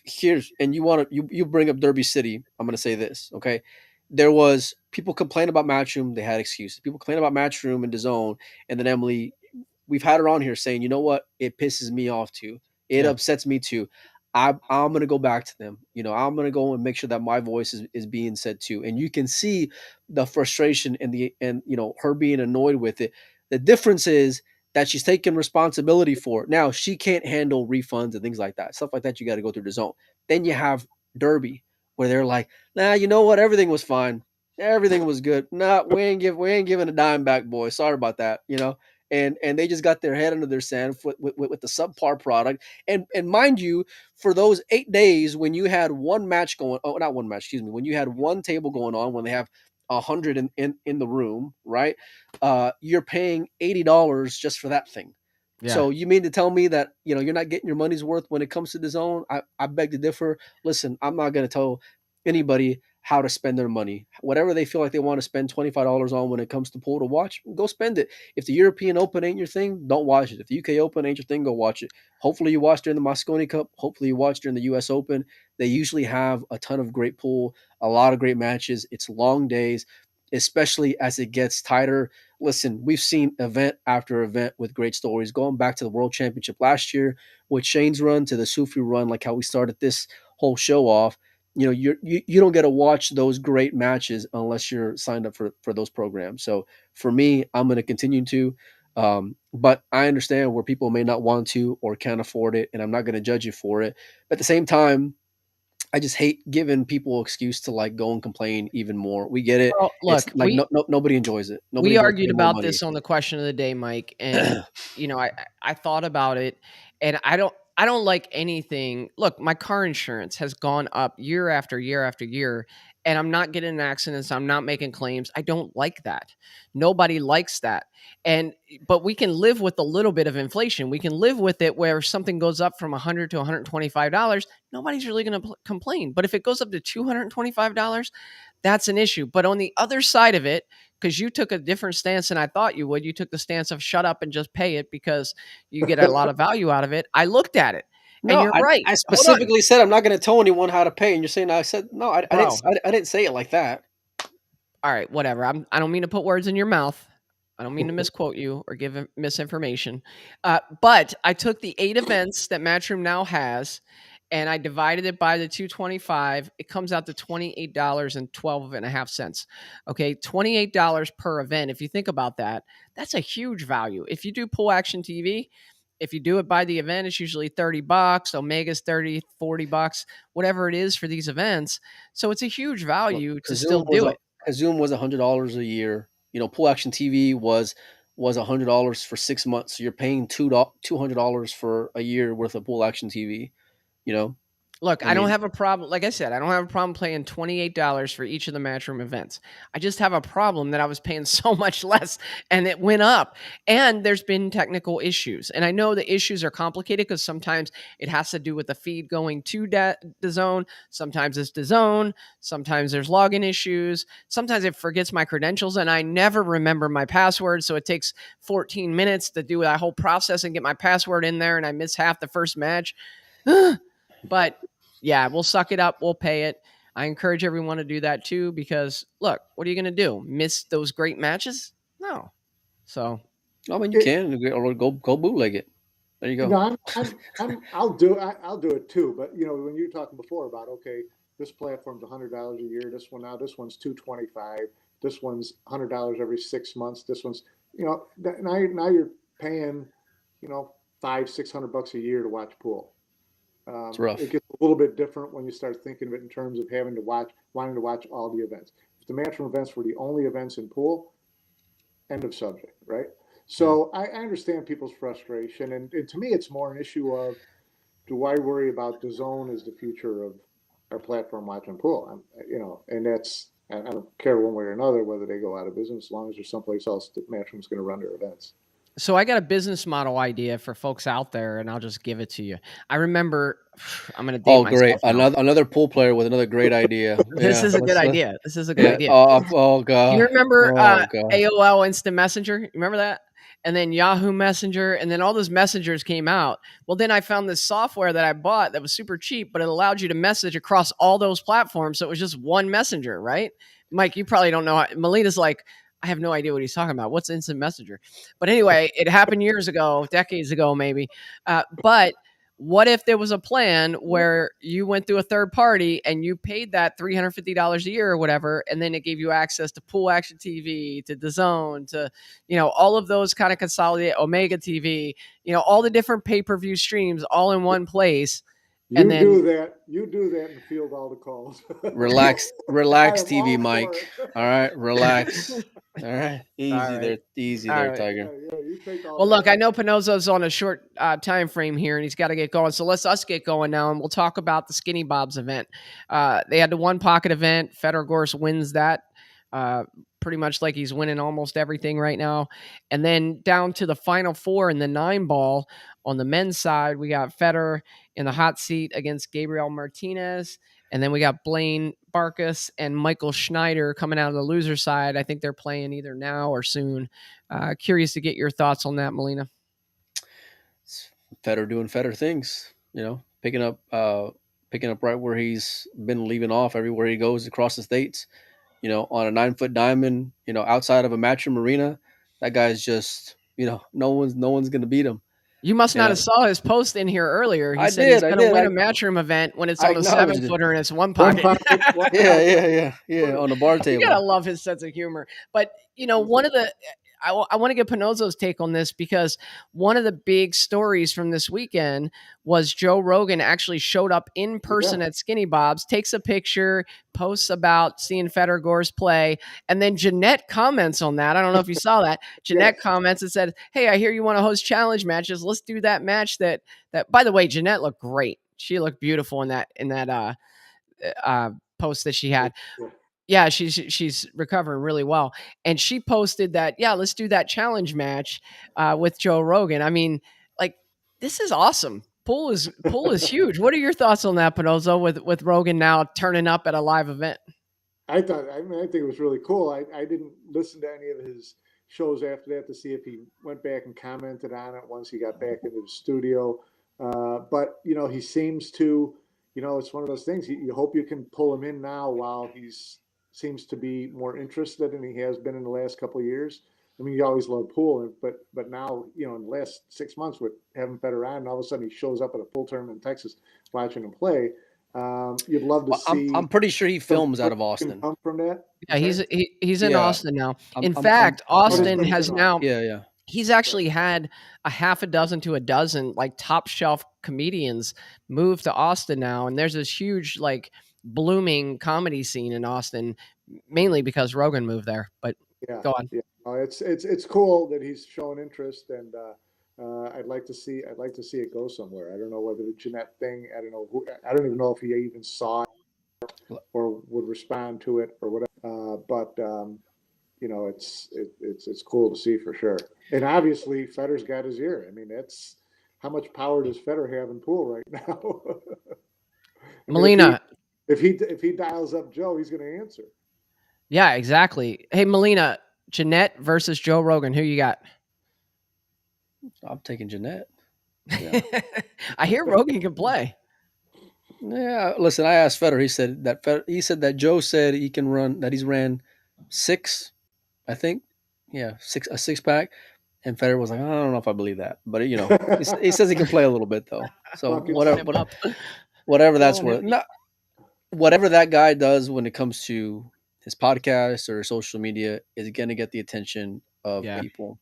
here's, and you bring up Derby City. I'm gonna say this, okay? There was people complain about Matchroom. They had excuses. People complain about Matchroom and DAZN, and then Emily, we've had her on here saying, you know what? It pisses me off too. It Yeah. upsets me too. I'm gonna go back to them. I'm gonna go and make sure that my voice is being said too. And you can see the frustration and her being annoyed with it. The difference is that she's taking responsibility for. Now she can't handle refunds and things like that. Stuff like that you got to go through the zone. Then you have Derby, where they're like, nah, you know what? Everything was fine. Everything was good. Nah, we ain't giving a dime back, boy. Sorry about that. And they just got their head under their sand with the subpar product. And mind you, for those 8 days when you had one match going, oh, not one match, excuse me, when you had one table going on, when they have 100 in the room, right? You're paying $80 just for that thing. Yeah. So you mean to tell me that you're not getting your money's worth when it comes to the zone? I beg to differ. Listen, I'm not going to tell anybody how to spend their money. Whatever they feel like they want to spend $25 on when it comes to pool to watch, go spend it. If the European Open ain't your thing, don't watch it. If the UK Open ain't your thing, go watch it. Hopefully you watch during the Mosconi Cup. Hopefully you watch during the US Open. They usually have a ton of great pool, a lot of great matches. It's long days, especially as it gets tighter. Listen, we've seen event after event with great stories, going back to the World Championship last year with Shane's run, to the Soufi run, like how we started this whole show off. You don't get to watch those great matches unless you're signed up for those programs. So for me, I'm going to continue to, but I understand where people may not want to or can't afford it, and I'm not going to judge you for it. But at the same time, I just hate giving people excuse to like go and complain even more. We get it. Well, It's look, like nobody enjoys it. Nobody we enjoys argued paying more about money. this on the question of the day, Mike, and I thought about it, and I don't like anything. Look, my car insurance has gone up year after year after year, and I'm not getting in accidents. I'm not making claims. I don't like that. Nobody likes that. And but we can live with a little bit of inflation. We can live with it where something goes up from $100 to $125. Nobody's really going to complain. But if it goes up to $225, that's an issue. But on the other side of it, because you took a different stance than I thought you would, you took the stance of shut up and just pay it because you get a lot of value out of it. I looked at it, and No, you're right. I Hold on, specifically said I'm not going to tell anyone how to pay, and you're saying I said no. bro. I didn't say it like that. All right, whatever. I don't mean to put words in your mouth. I don't mean to misquote you or give misinformation. But I took the 8 events that Matchroom now has, and I divided it by the 225. It comes out to $28.12.5. Okay, $28 per event. If you think about that, that's a huge value. If you do Pool Action TV, if you do it by the event, it's usually $30. Omega's 30, $40, whatever it is for these events. So it's a huge Look, value to still do it. Zoom was $100 a year. Pool Action TV was $100 for 6 months. So you're paying $200 for a year worth of Pool Action TV. You know, Look, I I don't mean, have a problem. Like I said, I don't have a problem paying $28 for each of the Matchroom events. I just have a problem that I was paying so much less and it went up. And there's been technical issues. And I know the issues are complicated because sometimes it has to do with the feed going to DAZN. Sometimes it's DAZN. Sometimes there's login issues. Sometimes it forgets my credentials and I never remember my password. So it takes 14 minutes to do that whole process and get my password in there. And I miss half the first match. But yeah, we'll suck it up. We'll pay it. I encourage everyone to do that too, because look, what are you going to do? Miss those great matches? No. So I mean, you can or go bootleg it. There you go. I'll do it too. But when you were talking before about, okay, this platform's $100 a year. This one's $225. This one's $100 every 6 months. This one's, now you're paying, 500-600 bucks a year to watch pool. It's rough. It gets a little bit different when you start thinking of it in terms of wanting to watch all the events. If the Matchroom events were the only events in pool, end of subject, right? So I understand people's frustration, and to me, it's more an issue of, do I worry about DAZN as the future of our platform watching pool? And that's, I don't care one way or another whether they go out of business, as long as there's someplace else that Matchroom's going to run their events. So I got a business model idea for folks out there, and I'll just give it to you. I remember, I'm going to date myself. Great! Now. Another pool player with another great idea. This is a good idea. This is a good idea. Oh god! You remember AOL Instant Messenger? You remember that? And then Yahoo Messenger, and then all those messengers came out. Well, then I found this software that I bought that was super cheap, but it allowed you to message across all those platforms. So it was just one messenger, right? Mike, you probably don't know. Melina's like, I have no idea what he's talking about. What's Instant Messenger? But anyway, it happened years ago, decades ago, maybe. But what if there was a plan where you went through a third party and you paid that $350 a year or whatever, and then it gave you access to Pool Action TV, to DAZN, to all of those kind of consolidated Omega TV, all the different pay-per-view streams all in one place. You do that and field all the calls. Relax, TV, Mike. All right, relax. All right, easy there, Tiger. Well, look, I know Pinozzo's on a short time frame here, and he's got to get going. So let's us get going now, and we'll talk about the Skinny Bobs event. They had the one pocket event. Federer, of course, wins that. Pretty much like he's winning almost everything right now. And then down to the final 4 in the 9-ball. On the men's side, we got Federer in the hot seat against Gabriel Martinez. And then we got Blaine Barkas and Michael Schneider coming out of the loser side. I think they're playing either now or soon. Curious to get your thoughts on that, Melina. Federer doing Federer things, picking up right where he's been leaving off everywhere he goes across the states. On a 9-foot diamond, outside of a Matchroom arena, that guy's just, no one's going to beat him. You must not Yeah. have saw his post in here earlier. He I said he's did, I going to did. win I- a matchroom event when it's I on the acknowledged 7 it. footer and it's one One pocket. pocket, one Yeah, on the bar You table. gotta love his sense of humor. But one of the I want to get Pinozzo's take on this, because one of the big stories from this weekend was Joe Rogan actually showed up in person at Skinny Bob's, takes a picture, posts about seeing Federer's play, and then Jeanette comments on that. I don't know if you saw that. Jeanette comments and said, "Hey, I hear you want to host challenge matches. Let's do that match." That by the way, Jeanette looked great. She looked beautiful in that post that she had. Yeah, she's recovering really well, and she posted that, yeah, let's do that challenge match with Joe Rogan. I mean, like, this is awesome. Pool is huge. What are your thoughts on that, Pinozzo, with Rogan now turning up at a live event? I think it was really cool. I didn't listen to any of his shows after that to see if he went back and commented on it once he got back into the studio. But he seems to, it's one of those things. You hope you can pull him in now while seems to be more interested than he has been in the last couple of years. I mean, you always love pool, but now, in the last 6 months with having Federer on, and all of a sudden he shows up at a pool tournament in Texas watching him play. You'd love to see. I'm pretty sure he films out of Austin. Come from that. Yeah, he's in Austin now. In I'm fact, Austin pretty has sure. now. Yeah. He's actually had a half a dozen to a dozen like top shelf comedians move to Austin now, and there's this huge like blooming comedy scene in Austin, mainly because Rogan moved there. But go on. Yeah. It's cool that he's showing interest, and I'd like to see it go somewhere. I don't know whether the Jeanette thing. I don't know who. I don't even know if he even saw it or would respond to it or whatever. But it's cool to see for sure. And obviously, Federer's got his ear. I mean, that's how much power does Federer have in pool right now? I mean, Melina. if he dials up Joe, he's going to answer. Yeah, exactly. Hey, Melina, Jeanette versus Joe Rogan. Who you got? I'm taking Jeanette. Yeah. I hear Rogan can play. Yeah, listen. I asked Federer. He said that Joe said he can run. That he's ran 6, I think. Yeah, a 6-pack. And Federer was like, I don't know if I believe that, but he says he can play a little bit though. So whatever that's worth. Whatever that guy does when it comes to his podcast or social media is going to get the attention of people.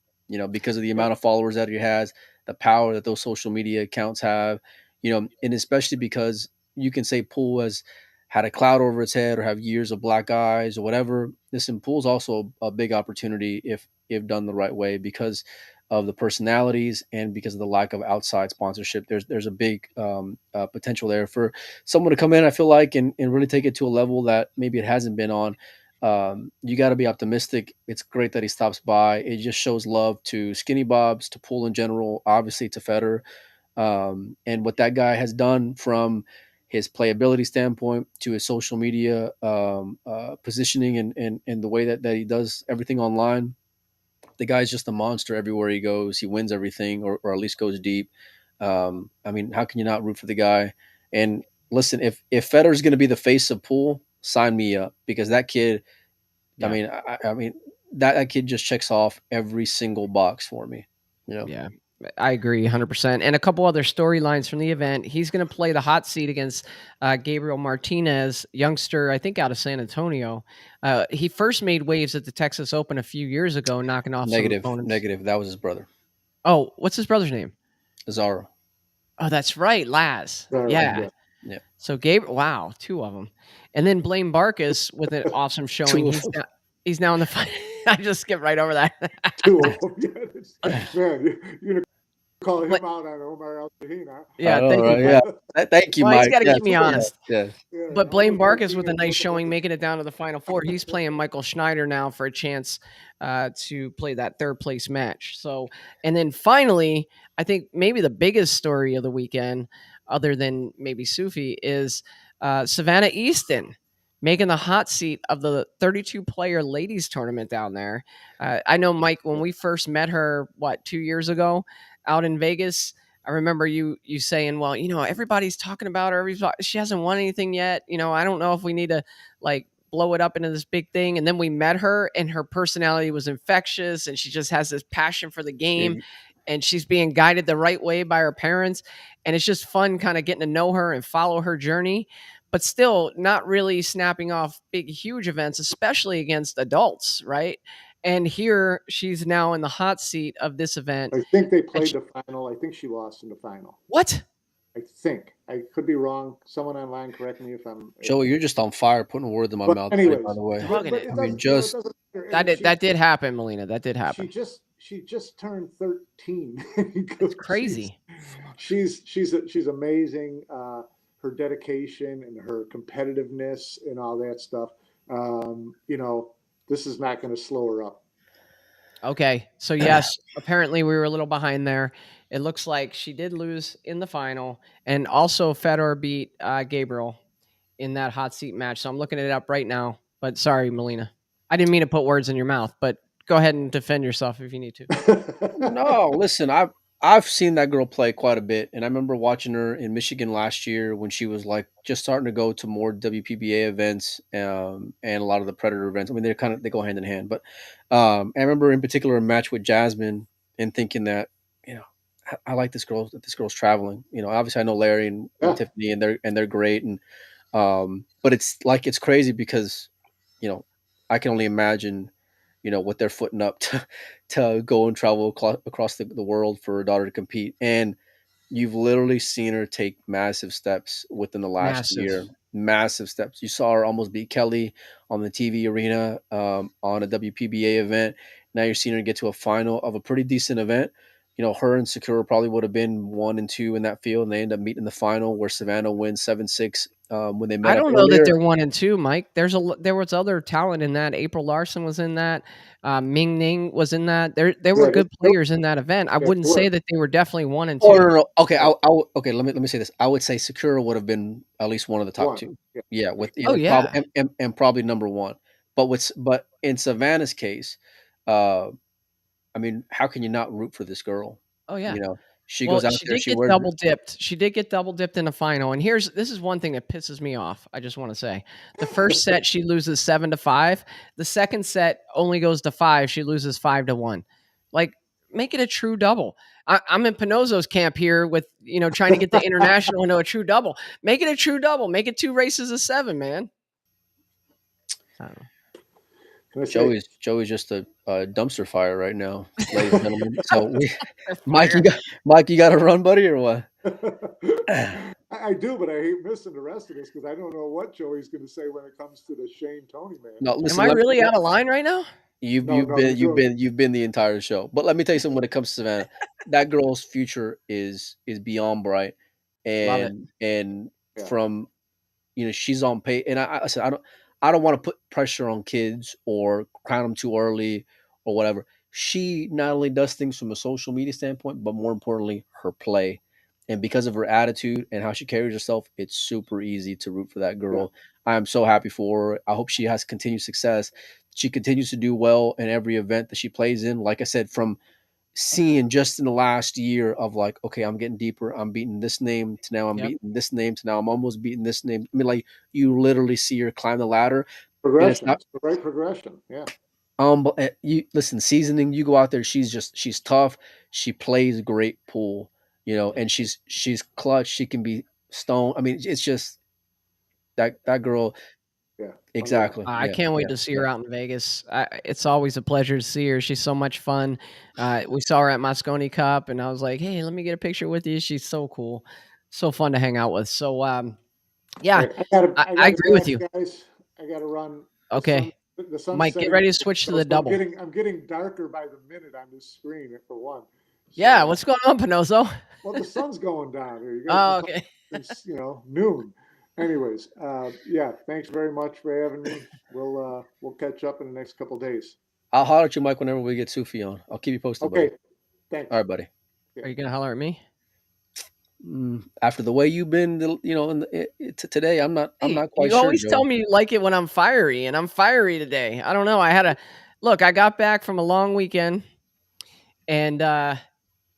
Because of the amount of followers that he has, the power that those social media accounts have. And especially because you can say Poole has had a cloud over its head or have years of black eyes or whatever. Listen, Poole's also a big opportunity if done the right way, because of the personalities and because of the lack of outside sponsorship. There's a big potential there for someone to come in, I feel like, and really take it to a level that maybe it hasn't been on. You got to be optimistic. It's great that he stops by. It just shows love to Skinny Bobs, to Poole in general, obviously to Federer. And what that guy has done from his playability standpoint to his social media positioning and the way that he does everything online. The guy's just a monster everywhere he goes. He wins everything, or at least goes deep. I mean, how can you not root for the guy? And listen, if Federer's going to be the face of Poole, sign me up, because that kid. Yeah. I mean that kid just checks off every single box for me. Yeah. I agree 100%. And a couple other storylines from the event. He's going to play the hot seat against Gabriel Martinez, youngster, I think out of San Antonio. He first made waves at the Texas Open a few years ago, knocking off some opponents. Negative. That was his brother. Oh, what's his brother's name? Zara. Oh, that's right. Laz. Yeah. So Gabriel, wow, 2 of them. And then Blaine Barkas with an awesome showing. He's now in the final. I just skipped right over that. 2 of them. Man, you're gonna call him out on Omar Al-Shaheen. Yeah, thank you. Yeah. Thank you, Mike. He's got to keep me honest. Yeah. But Blaine Barkas with a nice showing, making it down to the Final Four. He's playing Michael Schneider now for a chance to play that 3rd place match. So, and then finally, I think maybe the biggest story of the weekend, other than maybe Soufi, is Savannah Easton making the hot seat of the 32-player ladies tournament down there. I know, Mike, when we first met her, 2 years ago out in Vegas, I remember you saying, well, everybody's talking about her. She hasn't won anything yet. I don't know if we need to blow it up into this big thing. And then we met her and her personality was infectious and she just has this passion for the game. and she's being guided the right way by her parents. And it's just fun kind of getting to know her and follow her journey, but still not really snapping off big, huge events, especially against adults, right? And here she's now in the hot seat of this event. I think they And played she, the final. I think she lost in the final. what? I think. I could be wrong. Someone online correct me if I'm. Joey, you're just on fire, putting words in my But mouth, buddy, by anyways, the way. Dogging but it. it I mean, doesn't. You know, it just doesn't matter. I That mean, that did happen, Melina. That did happen. she just turned 13. It's crazy. She's amazing. Her dedication and her competitiveness and all that stuff. You know, this is not going to slow her up. Okay. So yes, apparently we were a little behind there. It looks like she did lose in the final, and also Fedor beat Gabriel in that hot seat match. So I'm looking it up right now. But sorry, Melina, I didn't mean to put words in your mouth. But go ahead and defend yourself if you need to. no. Listen, I've seen that girl play quite a bit, and I remember watching her in Michigan last year when she was like just starting to go to more WPBA events, and a lot of the Predator events. I mean, they go hand in hand. But I remember in particular a match with Jasmine, and thinking that, you know, I like this girl. That this girl's traveling. You know, obviously I know Larry and Yeah. Tiffany, and they're great, and but it's crazy because, you know, I can only imagine, you know, what they're footing up to go and travel across the world for a daughter to compete. And you've literally seen her take massive steps within the last Massive. year. Massive steps. You saw her almost beat Kelly on the TV arena, on a WPBA event. Now you're seeing her get to a final of a pretty decent event. You know, her and Sakura probably would have been 1 and 2 in that field, and they end up meeting in the final where Savannah wins 7-6 when they met I up don't know that earlier. they're 1 and 2, Mike. There was other talent in that. April Larson was in that. Ming Ning was in that. There were Yeah, good players in that event. I Yeah, wouldn't sure. say that they were definitely 1 and 2. Oh, no. Okay, okay. Let me say this. I would say Sakura would have been at least one of the top One. two. Yeah. Yeah, with Oh yeah. and probably number one. But in Savannah's case, uh, I mean, how can you not root for this girl? Oh yeah. You know, she Well, goes out she there, did she get wears. double dipped. She did get double dipped in the final. And this is one thing that pisses me off. I just want to say, the first set she loses 7-5. The second set only goes to 5. She loses 5-1. Like, make it a true double. I'm in Pinozzo's camp here with, you know, trying to get the international into a true double. Make it a true double. Make it 2 races of 7, man. I don't know. Can I say? Joey's just a dumpster fire right now, ladies and gentlemen. So Fire. Mike, you got to run, buddy, or what? I do, but I hate missing the rest of this because I don't know what Joey's going to say when it comes to the Shane Tony man. No, Am listen. I really out of line right now? You've No, no, you've been the entire show. But let me tell you something. When it comes to Savannah, that girl's future is beyond bright, Love it. and Yeah. from, you know, she's on pace. And I said I don't want to put pressure on kids or crown them too early or whatever. She not only does things from a social media standpoint, but more importantly, her play. And because of her attitude and how she carries herself, it's super easy to root for that girl. I am so happy for her. I hope she has continued success. She continues to do well in every event that she plays in. Like I said, from seeing just in the last year of like, okay, I'm getting deeper. I'm beating this name to now I'm Yep. beating this name to now I'm almost beating this name. I mean, like, you literally see her climb the ladder. Progression. not- It's the right progression. Yeah. But you listen, seasoning. You go out there. She's tough. She plays great pool. You know, and she's clutch. She can be stone. I mean, it's just that girl. Yeah. Exactly. I Yeah, can't wait yeah, to see yeah. her out in Vegas. It's always a pleasure to see her. She's so much fun. We saw her at Moscone Cup, and I was like, "Hey, let me get a picture with you." She's so cool, so fun to hang out with. So, yeah, All right, I gotta I agree with you. guys. I gotta run. Okay, The sun's Mike, get setting, ready to switch to the so double. I'm getting darker by the minute on this screen for one. Yeah, So, what's going on, Pinozzo? well, the sun's going down here. You Oh, guys been okay. talking since, you know, noon. Anyways, yeah, thanks very much for having me. We'll catch up in the next couple days. I'll holler at you, Mike, whenever we get Soufi on. I'll keep you posted, Okay, buddy. thanks. All right, buddy. Are you gonna holler at me? After the way you've been, you know, today, I'm not quite You sure. always Joey. tell me you like it when I'm fiery, and I'm fiery today. I don't know. I got back from a long weekend, and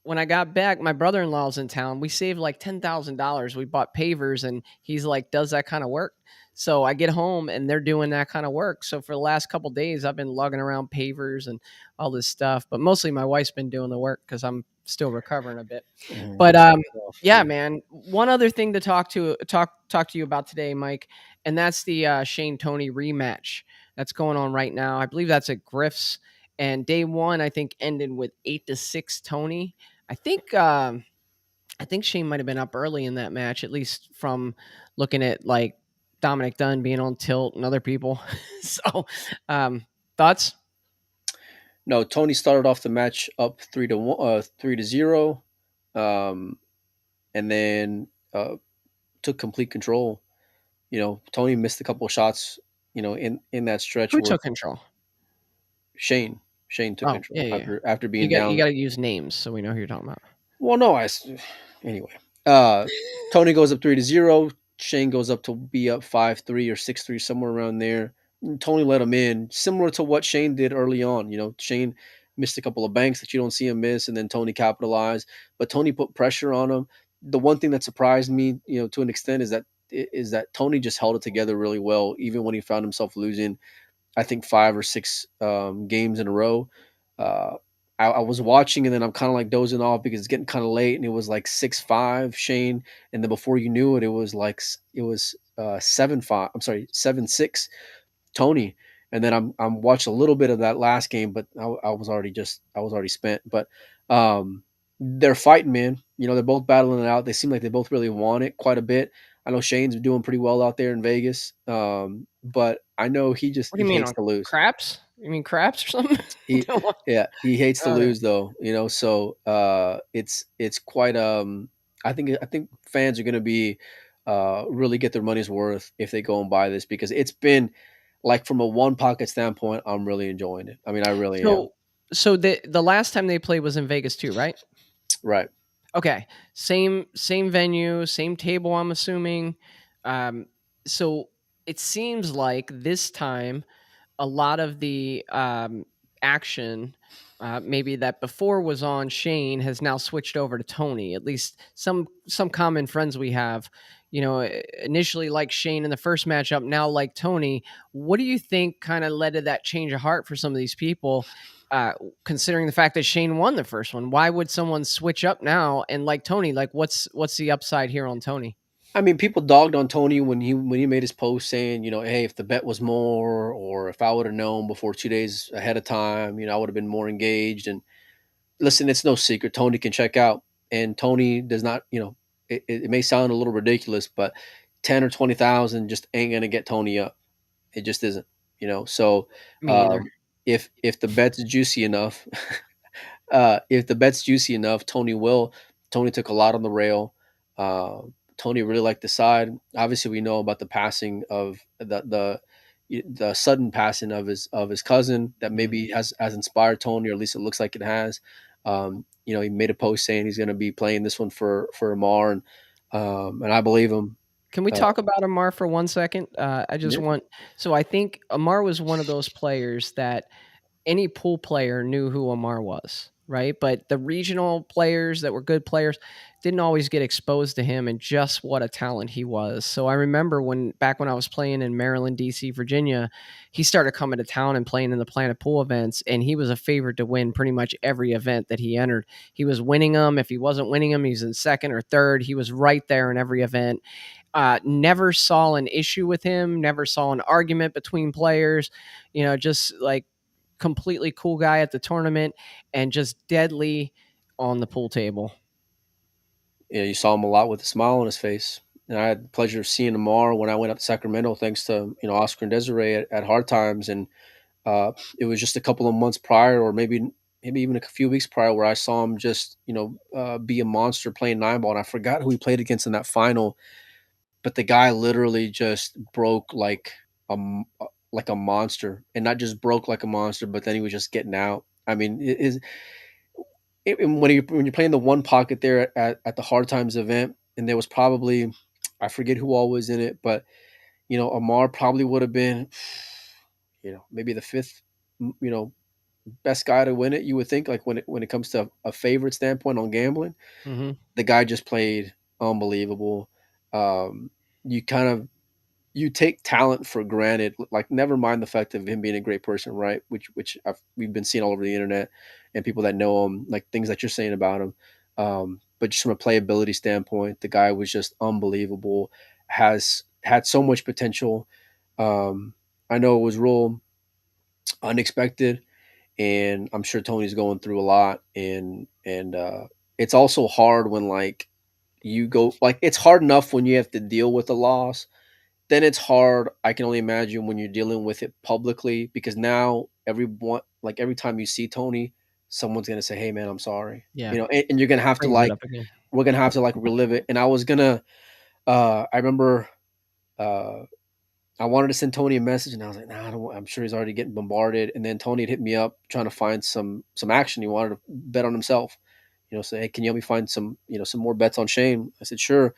when I got back, my brother-in-law's in town. We saved like $10,000. We bought pavers, and he's like, does that kind of work. So I get home and they're doing that kind of work. So for the last couple days, I've been lugging around pavers and all this stuff, but mostly my wife's been doing the work because I'm still recovering a bit. But yeah, man. One other thing to talk to you about today, Mike, and that's the Shane Tony rematch that's going on right now. I believe that's at Griff's, and day one I think ended with 8-6 Tony. I think Shane might have been up early in that match, at least from looking at like Dominic Dunn being on tilt and other people. So, thoughts? No, Tony started off the match up 3-1, 3-0, um, and then took complete control. Tony missed a couple of shots. In that stretch Who where took control? Shane took Oh, yeah, control yeah. after You being got you down. got to use names so we know who you're talking about. Well, no, anyway. Tony goes up 3-0. Shane goes up to be up 5-3 or 6-3, somewhere around there. And Tony let him in, similar to what Shane did early on. Shane missed a couple of banks that you don't see him miss, and then Tony capitalized. But Tony put pressure on him. The one thing that surprised me, to an extent, is that Tony just held it together really well, even when he found himself losing, I think 5 or 6 games in a row. Uh, I was watching, and then I'm kind of like dozing off because it's getting kind of late, and it was like 6-5 Shane, and then before you knew it, it was like 7-5. I'm sorry, 7-6 Tony, and then I'm watching a little bit of that last game, but I was already spent. But they're fighting, man. They're both battling it out. They seem like they both really want it quite a bit. I know Shane's doing pretty well out there in Vegas, but I know he What do you mean hates on to lose. craps? You mean craps or something? He What? Yeah, he hates to Okay. lose though. So it's quite I think fans are going to be really get their money's worth if they go and buy this, because it's been like, from a one pocket standpoint, I'm really enjoying it. I mean, I really am. So so the last time they played was in Vegas too, right? Right. Okay. Same venue, same table, I'm assuming. Um, so it seems like this time a lot of the action, maybe that before was on Shane, has now switched over to Tony. At least some common friends we have, initially like Shane in the first matchup, now like Tony. What do you think kind of led to that change of heart for some of these people? Uh, Considering the fact that Shane won the first one, why would someone switch up now and like Tony? Like, what's the upside here on Tony? I mean, people dogged on Tony when he made his post saying, hey, if the bet was more, or if I would have known before 2 days ahead of time, I would have been more engaged. And listen, it's no secret Tony can check out, and Tony does not. It may sound a little ridiculous, but 10 or 20,000 just ain't gonna get Tony up. It just isn't. So Me either. if the bet's juicy enough, Tony will. Tony took a lot on the rail. Uh, Tony really liked the side. Obviously, we know about the passing of the sudden passing of his cousin that maybe has inspired Tony, or at least it looks like it has. He made a post saying he's going to be playing this one for Amar, and I believe him. Can we Uh, talk about Amar for 1 second? I just yeah. want so I think Amar was one of those players that any pool player knew who Amar was, right? But the regional players that were good players didn't always get exposed to him and just what a talent he was. So I remember back when I was playing in Maryland, DC, Virginia, he started coming to town and playing in the Planet Pool events, and he was a favorite to win pretty much every event that he entered. He was winning them. If he wasn't winning them, he was in second or third. He was right there in every event. Never saw an issue with him, never saw an argument between players, just like completely cool guy at the tournament and just deadly on the pool table. You saw him a lot with a smile on his face. And I had the pleasure of seeing Amar when I went up to Sacramento, thanks to Oscar and Desiree at Hard Times, and it was just a couple of months prior, or maybe even a few weeks prior, where I saw him just be a monster playing 9 ball. And I forgot who he played against in that final, but the guy literally just broke like a monster, and not just broke like a monster, but then he was just getting out. I mean, when you're playing the one pocket there at the Hard Times event, and there was probably, I forget who all was in it, but Amar probably would have been, maybe the fifth, you know, best guy to win it. You would think, like when it comes to a favorite standpoint on gambling, Hmm. the guy just played unbelievable. Um, you kind of you take talent for granted. Like, never mind the fact of him being a great person, right? Which we've been seeing all over the internet, and people that know him, like things that you're saying about him. But just from a playability standpoint, the guy was just unbelievable. Has had so much potential. I know it was real unexpected, and I'm sure Tony's going through a lot. And it's also hard when, like, you go, like, it's hard enough when you have to deal with a loss, then it's hard. I can only imagine when you're dealing with it publicly, because now everyone, like, every time you see Tony, someone's gonna say, "Hey, man, I'm sorry," Yeah, and you're gonna have to, brings it like, up again. we're gonna have to, like, relive it. And I was gonna, I remember, uh, I wanted to send Tony a message, and I was like, "Nah, I don't. I'm sure he's already getting bombarded." And then Tony had hit me up trying to find some action. He wanted to bet on himself. Say, "Hey, can you help me find some more bets on Shane?" I said, "Sure."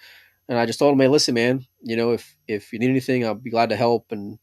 And I just told him, "Hey, listen, man, if you need anything, I'll be glad to help." And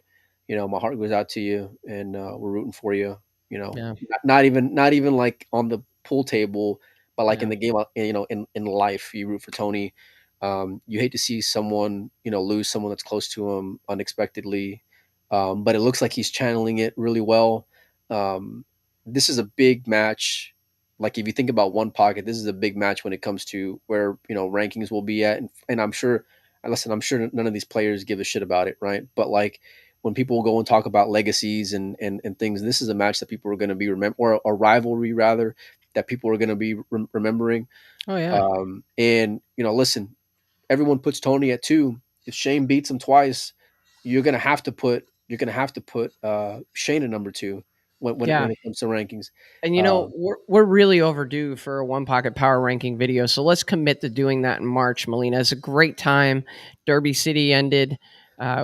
my heart goes out to you, and we're rooting for you. Yeah, Not even like on the pool table, but like in yeah, the game, in life, you root for Tony. You hate to see someone, lose someone that's close to him unexpectedly, but it looks like he's channeling it really well. Um, this is a big match. Like, if you think about One Pocket, this is a big match when it comes to where rankings will be at, and I'm sure. Listen, I'm sure none of these players give a shit about it, right? But, like, when people go and talk about legacies and things, this is a match that people are going to be or a rivalry rather, that people are going to be remembering. oh yeah, And listen, everyone puts Tony at 2. If Shane beats him twice, you're gonna have to put Shane at number 2 yeah. when it comes to rankings. And Uh, we're really overdue for a one pocket power ranking video. So let's commit to doing that in March, Melina. It's a great time. Derby City ended.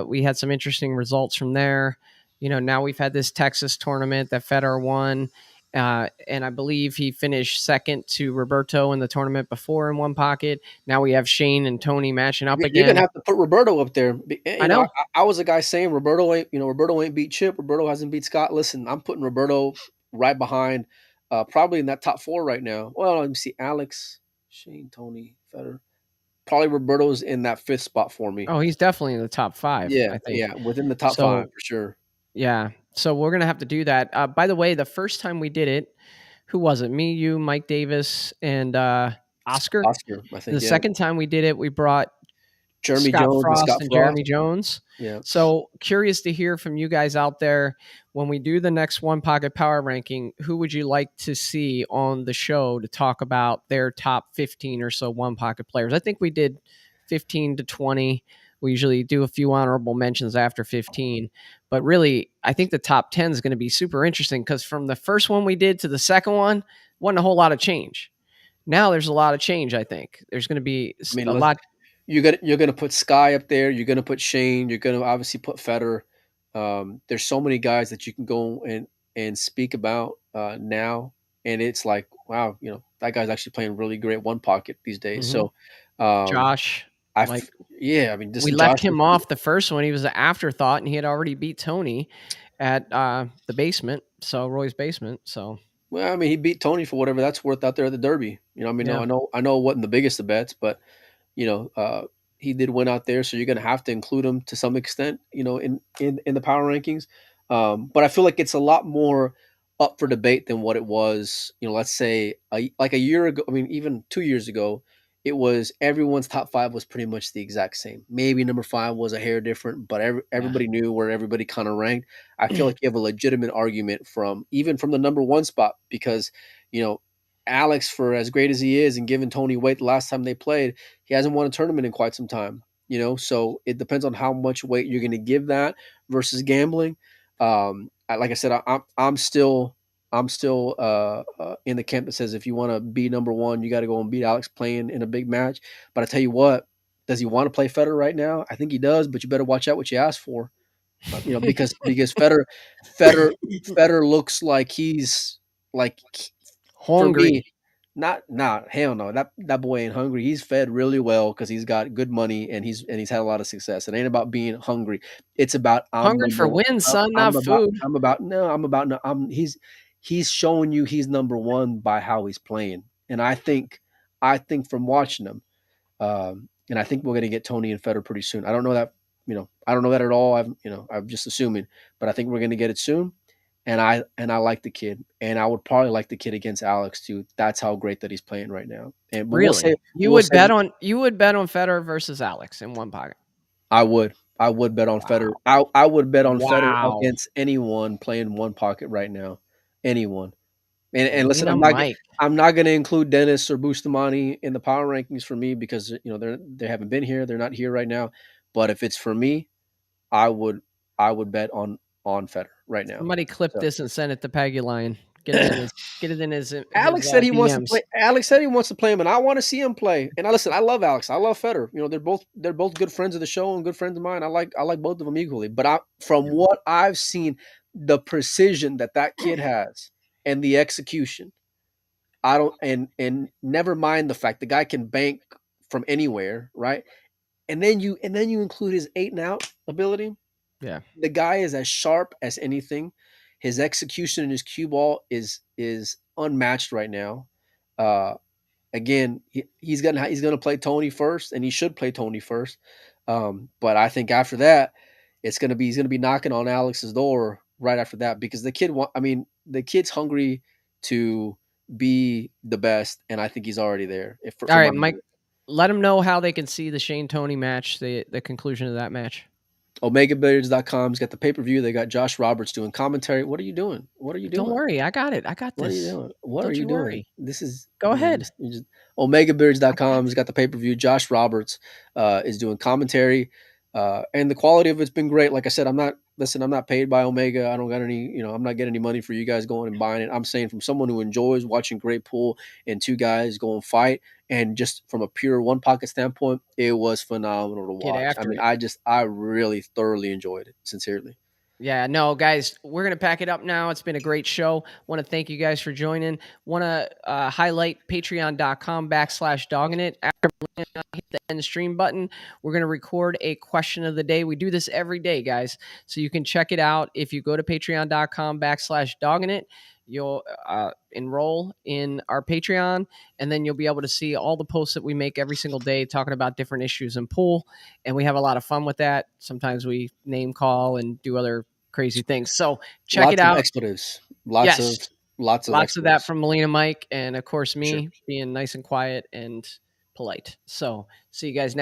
We had some interesting results from there. Now we've had this Texas tournament that Federer won. And I believe he finished second to Roberto in the tournament before in one pocket. Now we have Shane and Tony matching up you're gonna again. have to put Roberto up there. I know. I was a guy saying Roberto ain't beat Chip. Roberto hasn't beat Scott. Listen, I'm putting Roberto right behind, probably in that top 4 right now. Well, let me see: Alex, Shane, Tony, Federer. Probably Roberto's in that 5th spot for me. Oh, he's definitely in the top five, Yeah, I think. yeah, within the top 5 So for sure. yeah. So we're gonna have to do that. By the way, the first time we did it, who was it? Me, you, Mike Davis, and Oscar. Oscar, I And the think, yeah. second time we did it, we brought Jeremy Scott Jones and Frost Scott and Frost. Jeremy Jones. Yeah. So curious to hear from you guys out there when we do the next One Pocket Power Ranking. Who would you like to see on the show to talk about their top 15 or so One Pocket players? I think we did 15 to 20. We usually do a few honorable mentions after 15, but really, I think the top 10 is going to be super interesting because from the first one we did to the second one, wasn't a whole lot of change. Now there's a lot of change. I think there's going to be I mean, a lot. you're gonna put Sky up there. You're gonna put Shane. You're gonna obviously put Federer. There's so many guys that you can go and speak about now, and it's like, wow, that guy's actually playing really great one pocket these days. Mhm. So, um, Josh, I like yeah, I mean, we listen, left Josh. him off the first one. He was an afterthought, and he had already beat Tony at the basement. So Roy's basement. So Well, I mean, he beat Tony for whatever that's worth out there at the Derby. I mean, no, yeah, I know it wasn't the biggest of bets, but you know, uh, he did win out there, so you're going to have to include him to some extent, in the power rankings. But I feel like it's a lot more up for debate than what it was. Let's say like a year ago. I mean, even 2 years ago, it was everyone's top 5 was pretty much the exact same. Maybe number 5 was a hair different, but yeah, everybody knew where everybody kind of ranked. I feel like you have a legitimate argument from the number 1 spot, because you know Alex, for as great as he is and given Tony weight the last time they played, he hasn't won a tournament in quite some time. So it depends on how much weight you're going to give that versus gambling. Like I said, I'm still in the camp that says if you want to be number 1, you got to go and beat Alex playing in a big match. But I tell you what, does he want to play Federer right now? I think he does, but you better watch out what you ask for. Because Federer looks like he's like, for me, hungry, not hell no. That boy ain't hungry. He's fed really well because he's got good money, and he's had a lot of success. It ain't about being hungry. It's about I'm hungry number for one. wins, son, not food. I'm about no. I'm about no. I'm he's he's showing you he's number one by how he's playing. And I think from watching him, and I think we're going to get Tony and Federer pretty soon. I don't know that, I don't know that at all. I'm just assuming, but I think we're going to get it soon. And I like the kid, and I would probably like the kid against Alex too. That's how great that he's playing right now. And but Really, you would bet on Federer versus Alex in one pocket. I would bet on Federer. I would bet on Federer against anyone playing one pocket right now. Anyone. And listen, I'm not going to include Dennis or Bustamante in the power rankings for me because they haven't been here. They're not here right now. But if it's for me, I would bet on Federer right now. Somebody clip this and send it to Peggy Lion. Get it in his. Alex said he wants to play. Alex said he wants to play him, and I want to see him play. And I love Alex. I love Federer. They're both good friends of the show and good friends of mine. I like both of them equally. But from what I've seen, the precision that kid has and the execution, I don't. And never mind the fact the guy can bank from anywhere, right? And then you include his 8-and-out ability. Yeah, the guy is as sharp as anything. His execution in his cue ball is unmatched right now. Again, he's gonna play Tony first, and he should play Tony first. But I think after that, he's gonna be knocking on Alex's door right after that because the kid's hungry to be the best, and I think he's already there. All right, Mike, let them know how they can see the Shane Tony match, the conclusion of that match. OmegaBilliards.com's got the pay-per-view. They got Josh Roberts doing commentary. What are you doing? Don't worry. I got it. I got this. What are you doing? What are you doing? This is... Go ahead. OmegaBilliards.com's got the pay-per-view. Josh Roberts is doing commentary. And the quality of it's been great. Like I said, I'm not paid by Omega. I don't got any, I'm not getting any money for you guys going and buying it. I'm saying from someone who enjoys watching great pool and two guys go and fight. And just from a pure one pocket standpoint, it was phenomenal to watch. I really thoroughly enjoyed it, sincerely. Yeah, no, guys, we're going to pack it up now. It's been a great show. Want to thank you guys for joining. Want to highlight patreon.com/dogging. After we hit the end stream button, we're going to record a question of the day. We do this every day, guys. So you can check it out. If you go to patreon.com/dogging, you'll enroll in our Patreon, and then you'll be able to see all the posts that we make every single day talking about different issues in pool. And we have a lot of fun with that. Sometimes we name call and do other crazy things. So check it out. Expletives. Lots of that from Melina Mike, and of course me being nice and quiet and polite. So see you guys next